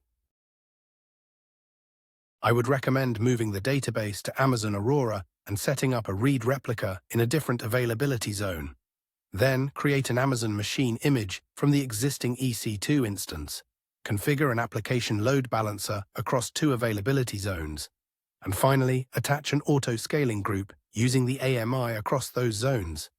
I would recommend moving the database to Amazon Aurora and setting up a read replica in a different availability zone. Then create an Amazon machine image from the existing EC2 instance. Configure an application load balancer across 2 availability zones. And finally, attach an auto-scaling group using the AMI across those zones.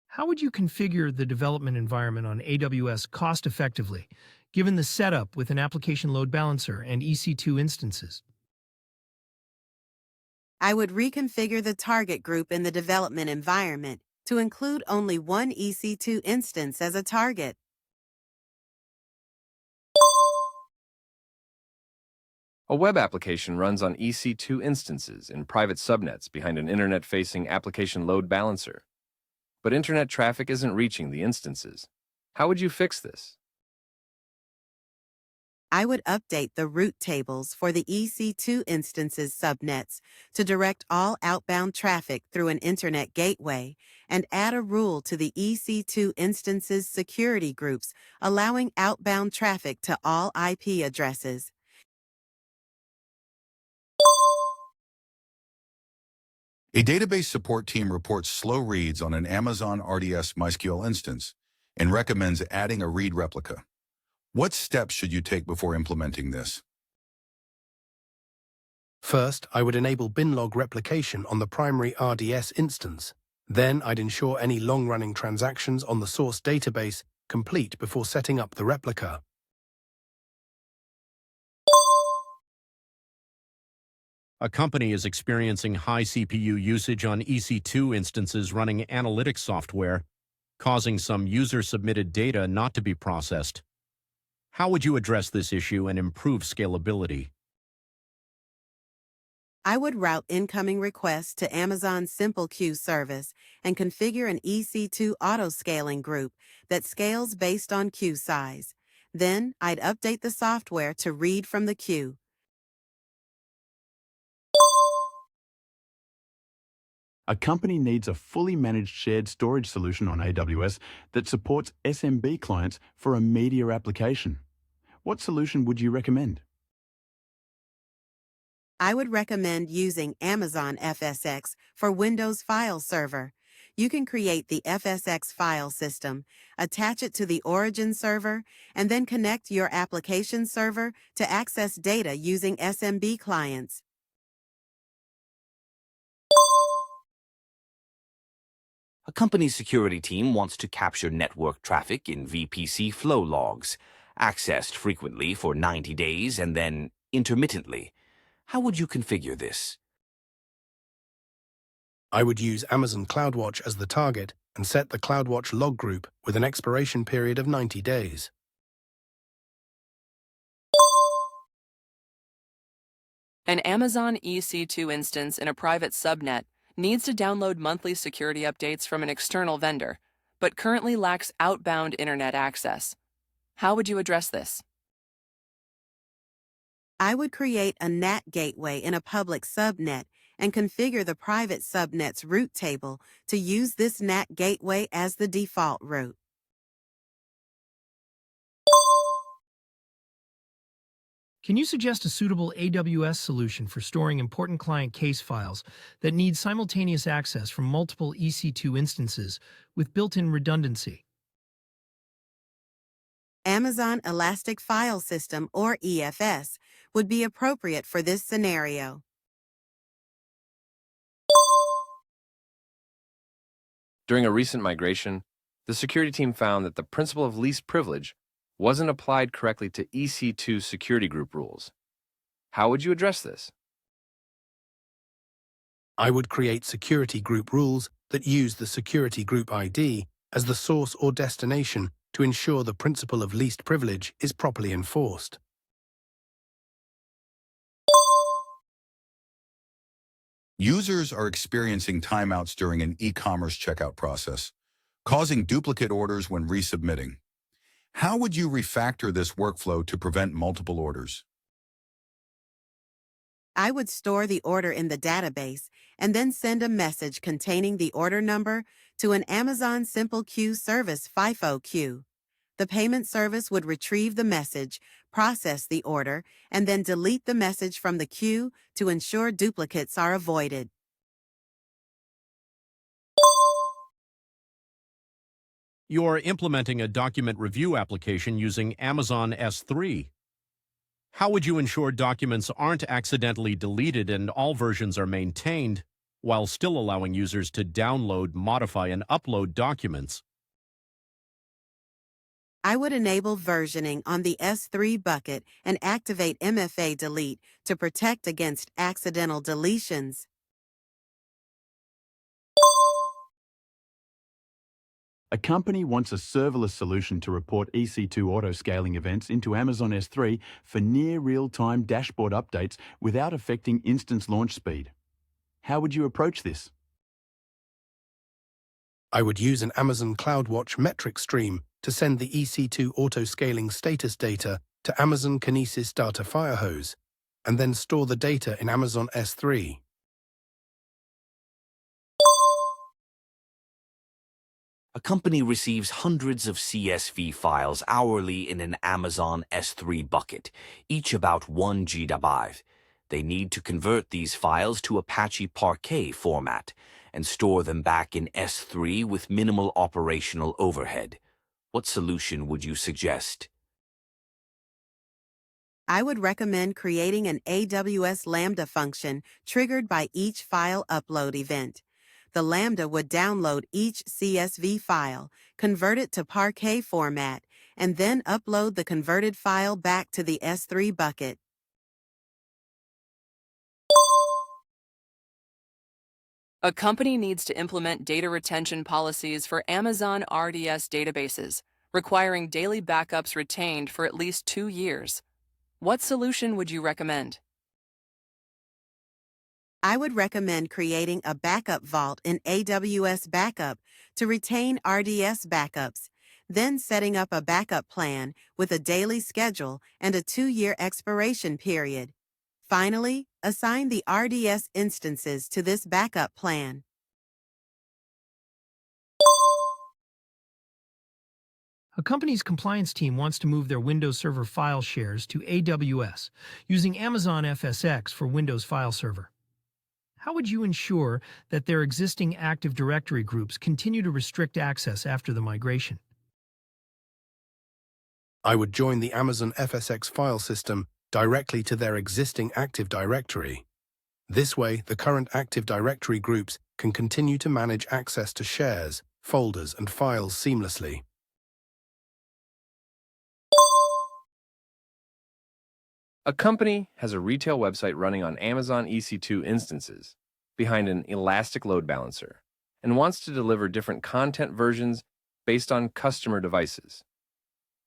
How would you configure the development environment on AWS cost-effectively, given the setup with an application load balancer and EC2 instances? I would reconfigure the target group in the development environment to include only one EC2 instance as a target. A web application runs on EC2 instances in private subnets behind an internet-facing application load balancer. But internet traffic isn't reaching the instances. How would you fix this? I would update the route tables for the EC2 instances subnets to direct all outbound traffic through an internet gateway and add a rule to the EC2 instances security groups allowing outbound traffic to all IP addresses. A database support team reports slow reads on an Amazon RDS MySQL instance and recommends adding a read replica. What steps should you take before implementing this? First, I would enable binlog replication on the primary RDS instance. Then I'd ensure any long-running transactions on the source database complete before setting up the replica. A company is experiencing high CPU usage on EC2 instances running analytics software, causing some user-submitted data not to be processed. How would you address this issue and improve scalability? I would route incoming requests to Amazon's Simple Queue service and configure an EC2 auto-scaling group that scales based on queue size. Then, I'd update the software to read from the queue. A company needs a fully managed shared storage solution on AWS that supports SMB clients for a media application. What solution would you recommend? I would recommend using Amazon FSx for Windows File Server. You can create the FSx file system, attach it to the origin server, and then connect your application server to access data using SMB clients. A company's security team wants to capture network traffic in VPC flow logs, accessed frequently for 90 days and then intermittently. How would you configure this? I would use Amazon CloudWatch as the target and set the CloudWatch log group with an expiration period of 90 days. An Amazon EC2 instance in a private subnet needs to download monthly security updates from an external vendor, but currently lacks outbound internet access. How would you address this? I would create a NAT gateway in a public subnet and configure the private subnet's route table to use this NAT gateway as the default route. Can you suggest a suitable AWS solution for storing important client case files that need simultaneous access from multiple EC2 instances with built-in redundancy? Amazon Elastic File System, or EFS, would be appropriate for this scenario. During a recent migration, the security team found that the principle of least privilege wasn't applied correctly to EC2 security group rules. How would you address this? I would create security group rules that use the security group ID as the source or destination to ensure the principle of least privilege is properly enforced. Users are experiencing timeouts during an e-commerce checkout process, causing duplicate orders when resubmitting. How would you refactor this workflow to prevent multiple orders? I would store the order in the database and then send a message containing the order number to an Amazon Simple Queue service FIFO queue. The payment service would retrieve the message, process the order, and then delete the message from the queue to ensure duplicates are avoided. You're implementing a document review application using Amazon S3. How would you ensure documents aren't accidentally deleted and all versions are maintained, while still allowing users to download, modify, and upload documents? I would enable versioning on the S3 bucket and activate MFA delete to protect against accidental deletions. A company wants a serverless solution to report EC2 auto-scaling events into Amazon S3 for near real-time dashboard updates without affecting instance launch speed. How would you approach this? I would use an Amazon CloudWatch metric stream to send the EC2 auto-scaling status data to Amazon Kinesis Data Firehose, and then store the data in Amazon S3. A company receives hundreds of CSV files hourly in an Amazon S3 bucket, each about 1 GB. They need to convert these files to Apache Parquet format and store them back in S3 with minimal operational overhead. What solution would you suggest? I would recommend creating an AWS Lambda function triggered by each file upload event. The Lambda would download each CSV file, convert it to Parquet format, and then upload the converted file back to the S3 bucket. A company needs to implement data retention policies for Amazon RDS databases, requiring daily backups retained for at least 2 years. What solution would you recommend? I would recommend creating a backup vault in AWS Backup to retain RDS backups, then setting up a backup plan with a daily schedule and a 2-year expiration period. Finally, assign the RDS instances to this backup plan. A company's compliance team wants to move their Windows Server file shares to AWS using Amazon FSx for Windows File Server. How would you ensure that their existing Active Directory groups continue to restrict access after the migration? I would join the Amazon FSx file system directly to their existing Active Directory. This way, the current Active Directory groups can continue to manage access to shares, folders, and files seamlessly. A company has a retail website running on Amazon EC2 instances behind an elastic load balancer and wants to deliver different content versions based on customer devices.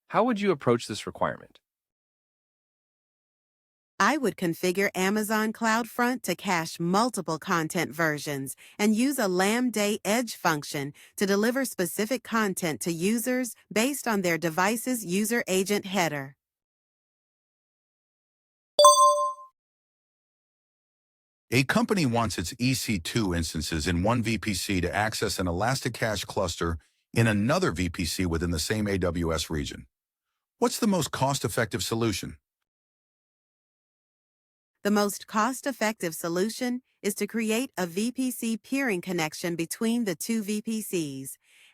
How would you approach this requirement? I would configure Amazon CloudFront to cache multiple content versions and use a Lambda Edge function to deliver specific content to users based on their device's user agent header. A company wants its EC2 instances in one VPC to access an Elasticache cluster in another VPC within the same AWS region. What's the most cost-effective solution? The most cost-effective solution is to create a VPC peering connection between the two VPCs.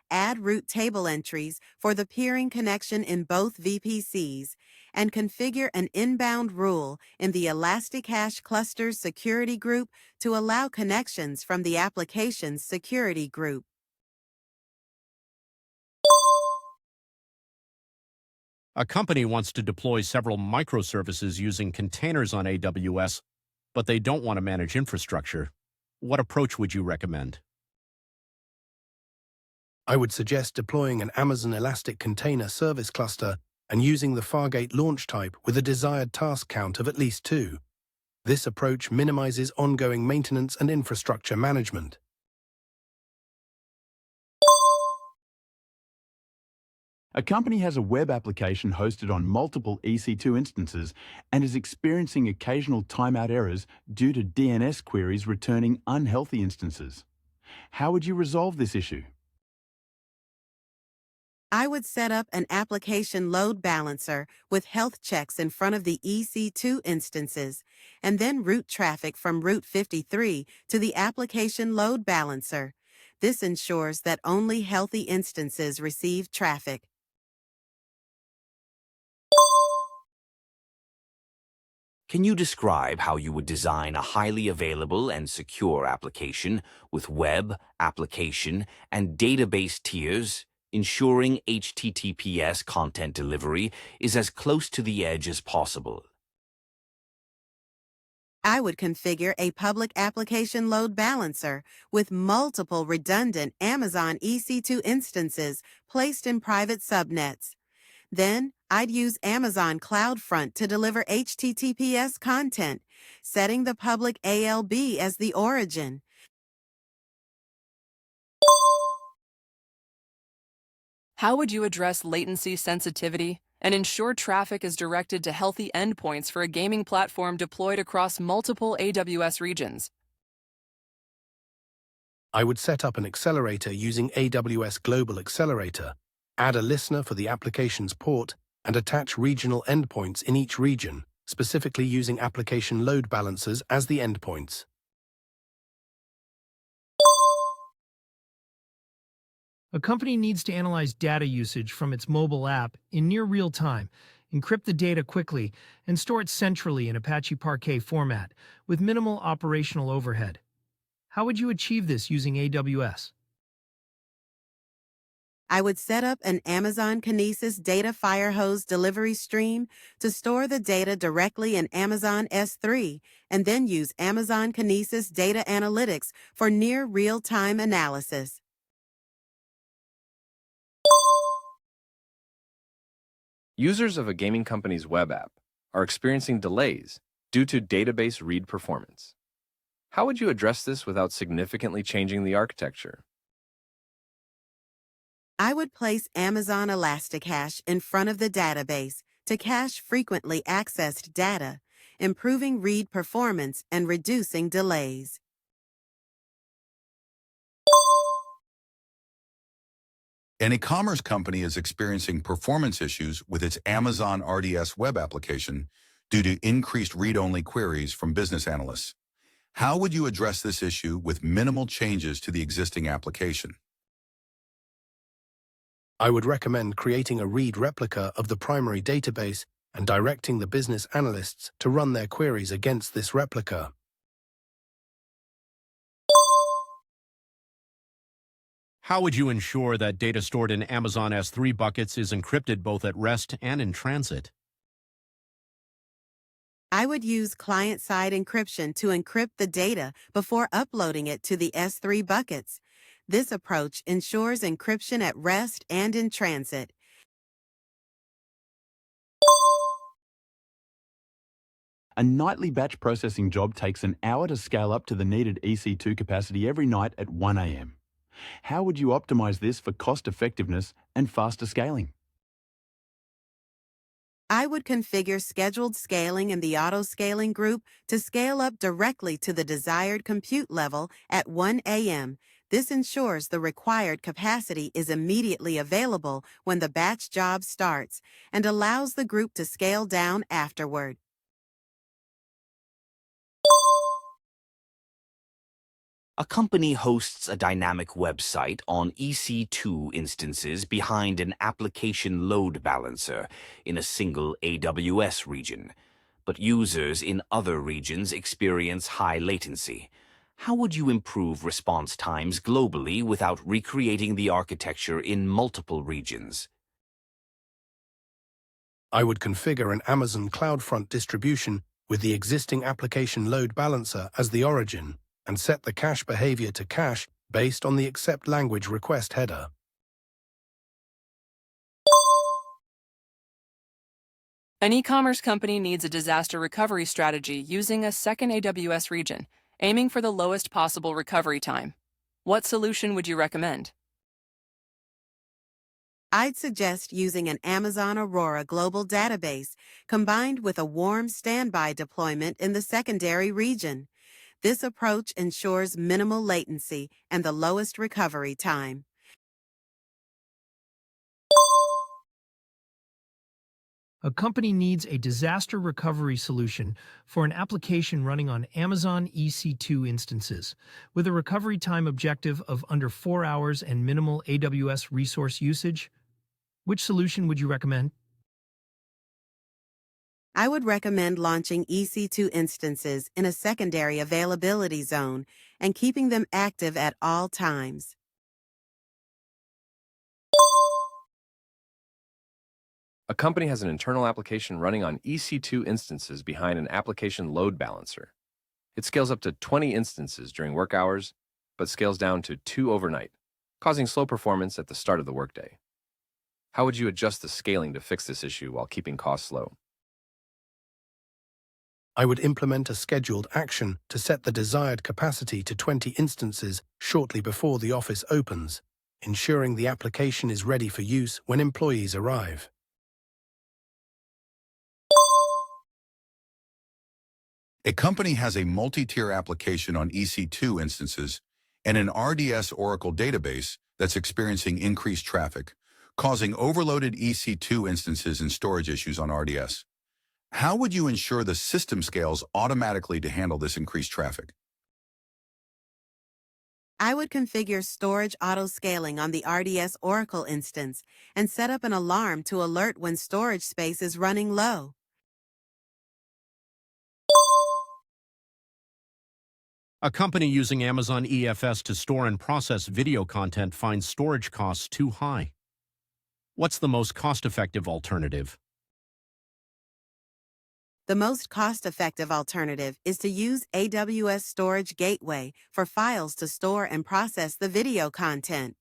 Add root table entries for the peering connection in both VPCs, and configure an inbound rule in the Elasticache cluster's security group to allow connections from the application's security group. A company wants to deploy several microservices using containers on AWS, but they don't want to manage infrastructure. What approach would you recommend? I would suggest deploying an Amazon Elastic Container Service Cluster and using the Fargate launch type with a desired task count of at least 2. This approach minimizes ongoing maintenance and infrastructure management. A company has a web application hosted on multiple EC2 instances and is experiencing occasional timeout errors due to DNS queries returning unhealthy instances. How would you resolve this issue? I would set up an application load balancer with health checks in front of the EC2 instances, and then route traffic from Route 53 to the application load balancer. This ensures that only healthy instances receive traffic. Can you describe how you would design a highly available and secure application with web, application, and database tiers, ensuring HTTPS content delivery is as close to the edge as possible? I would configure a public application load balancer with multiple redundant Amazon EC2 instances placed in private subnets. Then, I'd use Amazon CloudFront to deliver HTTPS content, setting the public ALB as the origin. How would you address latency sensitivity and ensure traffic is directed to healthy endpoints for a gaming platform deployed across multiple AWS regions? I would set up an accelerator using AWS Global Accelerator, add a listener for the application's port, and attach regional endpoints in each region, specifically using application load balancers as the endpoints. A company needs to analyze data usage from its mobile app in near real time, encrypt the data quickly, and store it centrally in Apache Parquet format with minimal operational overhead. How would you achieve this using AWS? I would set up an Amazon Kinesis data firehose delivery stream to store the data directly in Amazon S3, and then use Amazon Kinesis Data Analytics for near real-time analysis. Users of a gaming company's web app are experiencing delays due to database read performance. How would you address this without significantly changing the architecture? I would place Amazon ElastiCache in front of the database to cache frequently accessed data, improving read performance and reducing delays. An e-commerce company is experiencing performance issues with its Amazon RDS web application due to increased read-only queries from business analysts. How would you address this issue with minimal changes to the existing application? I would recommend creating a read replica of the primary database and directing the business analysts to run their queries against this replica. How would you ensure that data stored in Amazon S3 buckets is encrypted both at rest and in transit? I would use client-side encryption to encrypt the data before uploading it to the S3 buckets. This approach ensures encryption at rest and in transit. A nightly batch processing job takes an hour to scale up to the needed EC2 capacity every night at 1 a.m. How would you optimize this for cost effectiveness and faster scaling? I would configure scheduled scaling in the auto-scaling group to scale up directly to the desired compute level at 1 a.m. This ensures the required capacity is immediately available when the batch job starts and allows the group to scale down afterward. A company hosts a dynamic website on EC2 instances behind an application load balancer in a single AWS region, but users in other regions experience high latency. How would you improve response times globally without recreating the architecture in multiple regions? I would configure an Amazon CloudFront distribution with the existing application load balancer as the origin, and set the cache behavior to cache based on the accept language request header. An e-commerce company needs a disaster recovery strategy using a second AWS region, aiming for the lowest possible recovery time. What solution would you recommend? I'd suggest using an Amazon Aurora global database combined with a warm standby deployment in the secondary region. This approach ensures minimal latency and the lowest recovery time. A company needs a disaster recovery solution for an application running on Amazon EC2 instances, with a recovery time objective of under 4 hours and minimal AWS resource usage. Which solution would you recommend? I would recommend launching EC2 instances in a secondary availability zone and keeping them active at all times. A company has an internal application running on EC2 instances behind an application load balancer. It scales up to 20 instances during work hours, but scales down to 2 overnight, causing slow performance at the start of the workday. How would you adjust the scaling to fix this issue while keeping costs low? I would implement a scheduled action to set the desired capacity to 20 instances shortly before the office opens, ensuring the application is ready for use when employees arrive. A company has a multi-tier application on EC2 instances and an RDS Oracle database that's experiencing increased traffic, causing overloaded EC2 instances and storage issues on RDS. How would you ensure the system scales automatically to handle this increased traffic? I would configure storage auto-scaling on the RDS Oracle instance and set up an alarm to alert when storage space is running low. A company using Amazon EFS to store and process video content finds storage costs too high. What's the most cost-effective alternative? The most cost-effective alternative is to use AWS Storage Gateway for files to store and process the video content.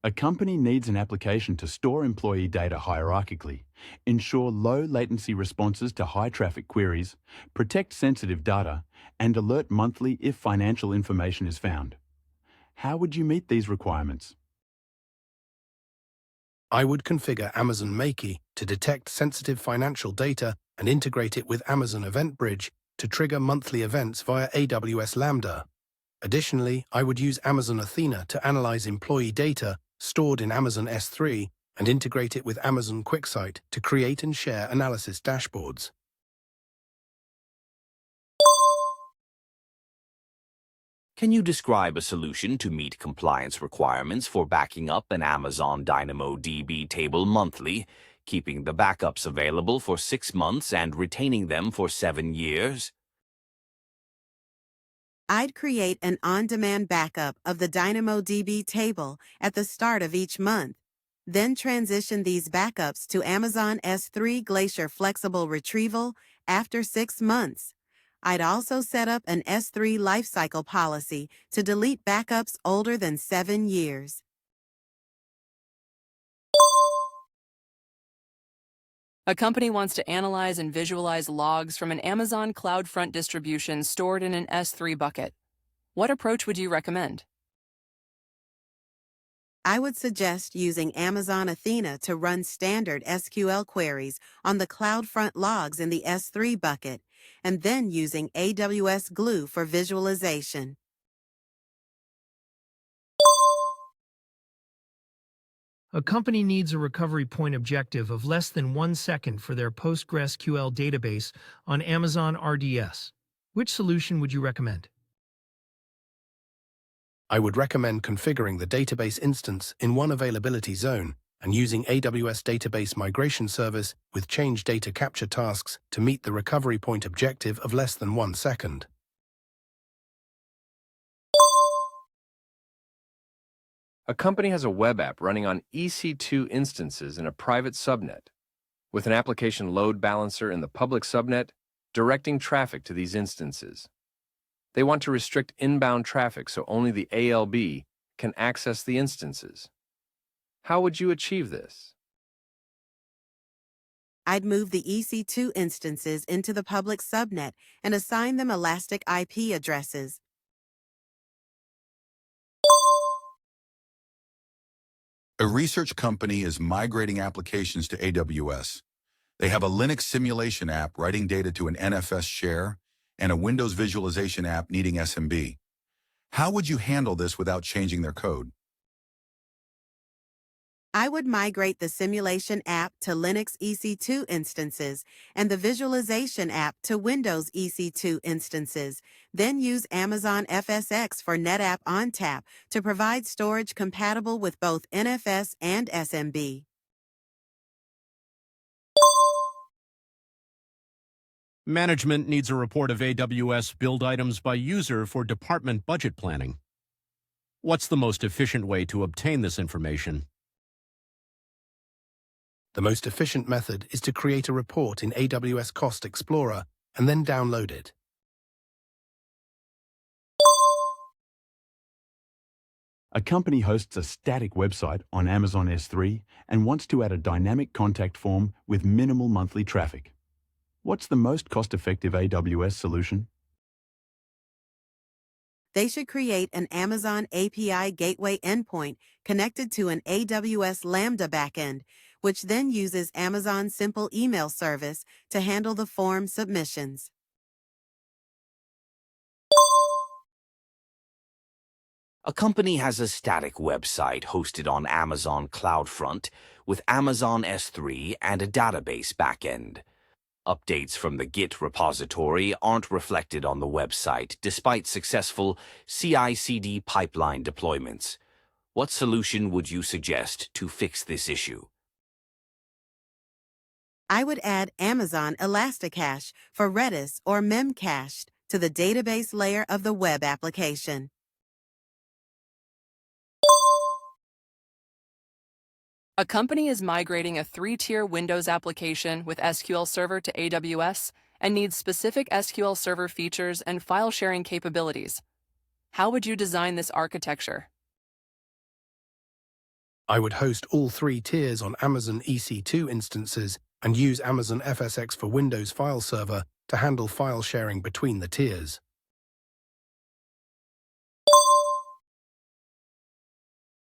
A company needs an application to store employee data hierarchically, ensure low latency responses to high traffic queries, protect sensitive data, and alert monthly if financial information is found. How would you meet these requirements? I would configure Amazon Makey to detect sensitive financial data and integrate it with Amazon Event Bridge to trigger monthly events via AWS Lambda. Additionally, I would use Amazon Athena to analyze employee data stored in Amazon S3 and integrate it with Amazon QuickSight to create and share analysis dashboards. Can you describe a solution to meet compliance requirements for backing up an Amazon DynamoDB table monthly, keeping the backups available for 6 months and retaining them for 7 years? I'd create an on-demand backup of the DynamoDB table at the start of each month, then transition these backups to Amazon S3 Glacier Flexible Retrieval after 6 months. I'd also set up an S3 lifecycle policy to delete backups older than 7 years. A company wants to analyze and visualize logs from an Amazon CloudFront distribution stored in an S3 bucket. What approach would you recommend? I would suggest using Amazon Athena to run standard SQL queries on the CloudFront logs in the S3 bucket, and then using AWS Glue for visualization. A company needs a recovery point objective of less than 1 second for their PostgreSQL database on Amazon RDS. Which solution would you recommend? I would recommend configuring the database instance in one availability zone and using AWS Database Migration Service with change data capture tasks to meet the recovery point objective of less than 1 second. A company has a web app running on EC2 instances in a private subnet, with an application load balancer in the public subnet directing traffic to these instances. They want to restrict inbound traffic so only the ALB can access the instances. How would you achieve this? I'd move the EC2 instances into the public subnet and assign them elastic IP addresses. A research company is migrating applications to AWS. They have a Linux simulation app writing data to an NFS share and a Windows visualization app needing SMB. How would you handle this without changing their code? I would migrate the simulation app to Linux EC2 instances and the visualization app to Windows EC2 instances, then use Amazon FSx for NetApp ONTAP to provide storage compatible with both NFS and SMB. Management needs a report of AWS build items by user for department budget planning. What's the most efficient way to obtain this information? The most efficient method is to create a report in AWS Cost Explorer and then download it. A company hosts a static website on Amazon S3 and wants to add a dynamic contact form with minimal monthly traffic. What's the most cost-effective AWS solution? They should create an Amazon API gateway endpoint connected to an AWS Lambda backend, which then uses Amazon Simple Email Service to handle the form submissions. A company has a static website hosted on Amazon CloudFront with Amazon S3 and a database backend. Updates from the Git repository aren't reflected on the website despite successful CI/CD pipeline deployments. What solution would you suggest to fix this issue? I would add Amazon Elasticache for Redis or Memcached to the database layer of the web application. A company is migrating a 3-tier Windows application with SQL Server to AWS and needs specific SQL Server features and file sharing capabilities. How would you design this architecture? I would host all 3 tiers on Amazon EC2 instances and use Amazon FSx for Windows File Server to handle file sharing between the tiers.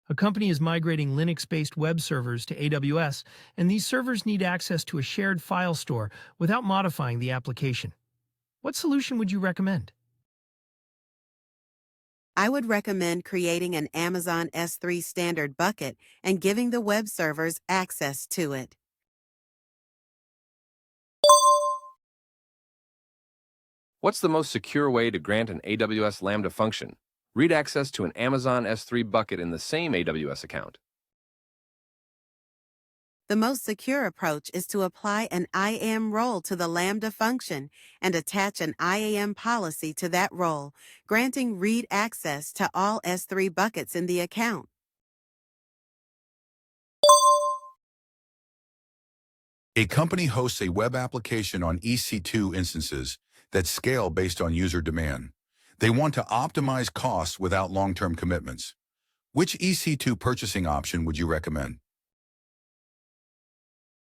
A company is migrating Linux-based web servers to AWS, and these servers need access to a shared file store without modifying the application. What solution would you recommend? I would recommend creating an Amazon S3 standard bucket and giving the web servers access to it. What's the most secure way to grant an AWS Lambda function? Read access to an Amazon S3 bucket in the same AWS account. The most secure approach is to apply an IAM role to the Lambda function and attach an IAM policy to that role, granting read access to all S3 buckets in the account. A company hosts a web application on EC2 instances that scale based on user demand. They want to optimize costs without long-term commitments. Which EC2 purchasing option would you recommend?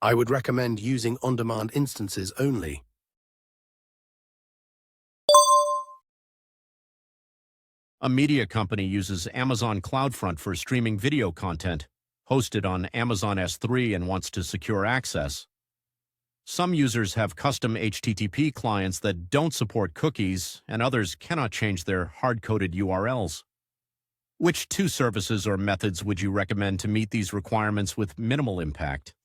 I would recommend using on-demand instances only. A media company uses Amazon CloudFront for streaming video content, hosted on Amazon S3 and wants to secure access. Some users have custom HTTP clients that don't support cookies, and others cannot change their hard-coded URLs. Which 2 services or methods would you recommend to meet these requirements with minimal impact?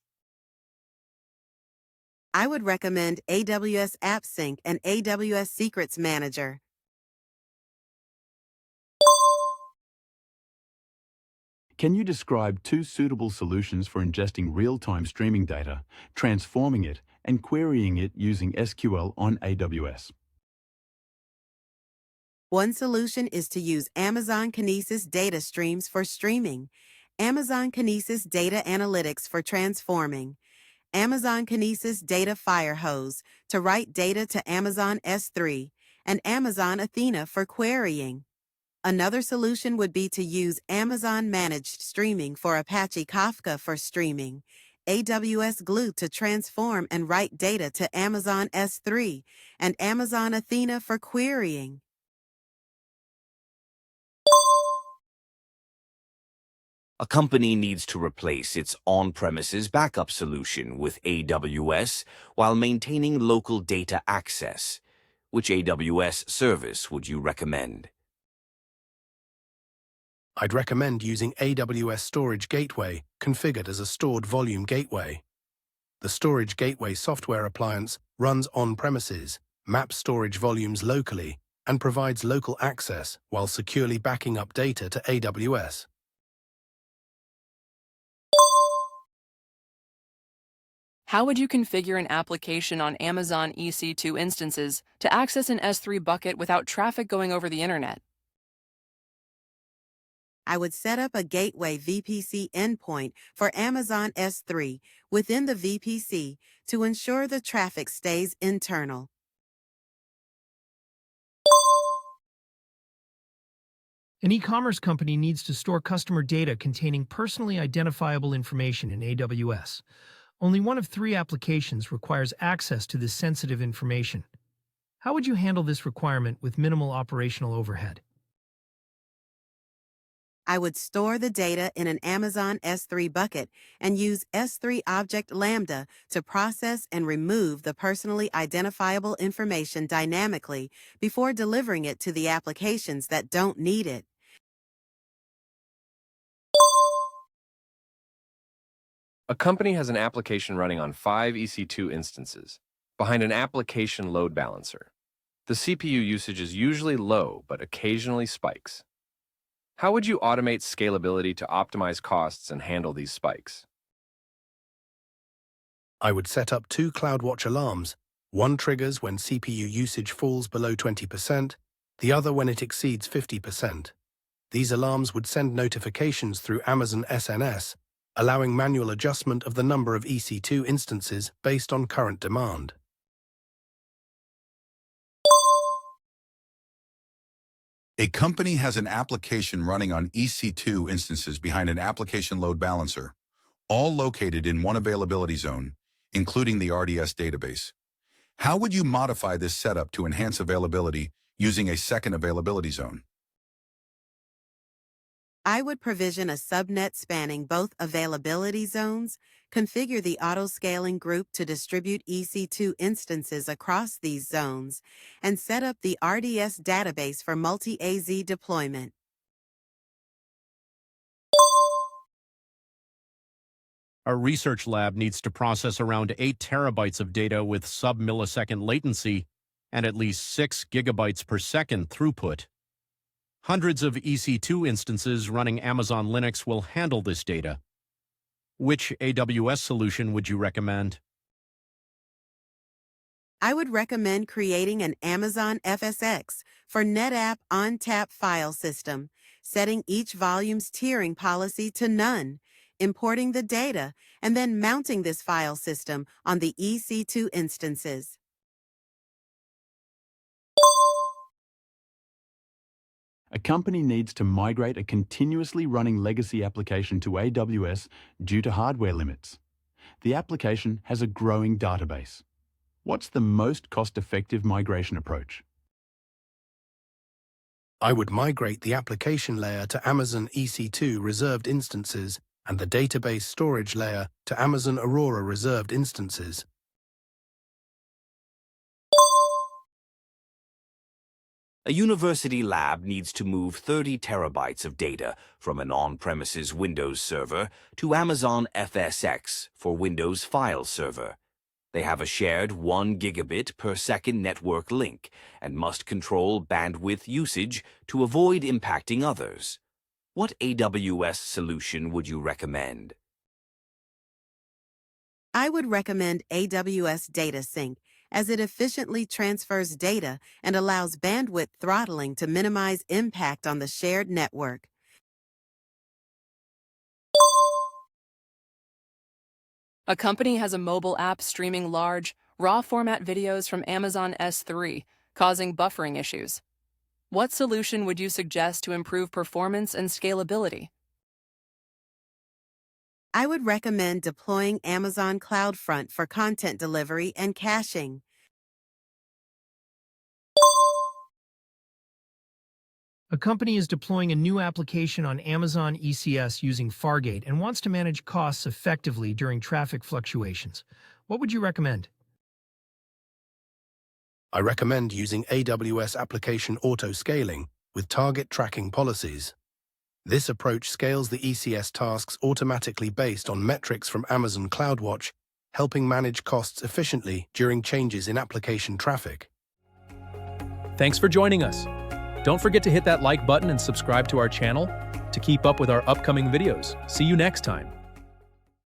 I would recommend AWS AppSync and AWS Secrets Manager. Can you describe 2 suitable solutions for ingesting real-time streaming data, transforming it, and querying it using SQL on AWS? One solution is to use Amazon Kinesis data streams for streaming, Amazon Kinesis Data Analytics for transforming, Amazon Kinesis Data Firehose to write data to Amazon S3, and Amazon Athena for querying. Another solution would be to use Amazon Managed Streaming for Apache Kafka for streaming, AWS Glue to transform and write data to Amazon S3, and Amazon Athena for querying. A company needs to replace its on-premises backup solution with AWS while maintaining local data access. Which AWS service would you recommend? I'd recommend using AWS Storage Gateway, configured as a stored volume gateway. The Storage Gateway software appliance runs on-premises, maps storage volumes locally, and provides local access while securely backing up data to AWS. How would you configure an application on Amazon EC2 instances to access an S3 bucket without traffic going over the internet? I would set up a gateway VPC endpoint for Amazon S3 within the VPC to ensure the traffic stays internal. An e-commerce company needs to store customer data containing personally identifiable information in AWS. Only one of 3 applications requires access to this sensitive information. How would you handle this requirement with minimal operational overhead? I would store the data in an Amazon S3 bucket and use S3 Object Lambda to process and remove the personally identifiable information dynamically before delivering it to the applications that don't need it. A company has an application running on 5 EC2 instances behind an application load balancer. The CPU usage is usually low, but occasionally spikes. How would you automate scalability to optimize costs and handle these spikes? I would set up 2 CloudWatch alarms. One triggers when CPU usage falls below 20%, the other when it exceeds 50%. These alarms would send notifications through Amazon SNS, allowing manual adjustment of the number of EC2 instances based on current demand. A company has an application running on EC2 instances behind an application load balancer, all located in one availability zone, including the RDS database. How would you modify this setup to enhance availability using a second availability zone? I would provision a subnet spanning both availability zones, configure the auto-scaling group to distribute EC2 instances across these zones, and set up the RDS database for multi-AZ deployment. Our research lab needs to process around 8 terabytes of data with sub-millisecond latency and at least 6 gigabytes per second throughput. Hundreds of EC2 instances running Amazon Linux will handle this data. Which AWS solution would you recommend? I would recommend creating an Amazon FSx for NetApp ONTAP file system, setting each volume's tiering policy to none, importing the data, and then mounting this file system on the EC2 instances. A company needs to migrate a continuously running legacy application to AWS due to hardware limits. The application has a growing database. What's the most cost-effective migration approach? I would migrate the application layer to Amazon EC2 reserved instances and the database storage layer to Amazon Aurora reserved instances. A university lab needs to move 30 terabytes of data from an on-premises Windows server to Amazon FSx for Windows File Server. They have a shared 1 gigabit per second network link and must control bandwidth usage to avoid impacting others. What AWS solution would you recommend? I would recommend AWS Data Sync, as it efficiently transfers data and allows bandwidth throttling to minimize impact on the shared network. A company has a mobile app streaming large, raw format videos from Amazon S3, causing buffering issues. What solution would you suggest to improve performance and scalability? I would recommend deploying Amazon CloudFront for content delivery and caching. A company is deploying a new application on Amazon ECS using Fargate and wants to manage costs effectively during traffic fluctuations. What would you recommend? I recommend using AWS Application Auto-Scaling with target tracking policies. This approach scales the ECS tasks automatically based on metrics from Amazon CloudWatch, helping manage costs efficiently during changes in application traffic. Thanks for joining us. Don't forget to hit that like button and subscribe to our channel to keep up with our upcoming videos. See you next time.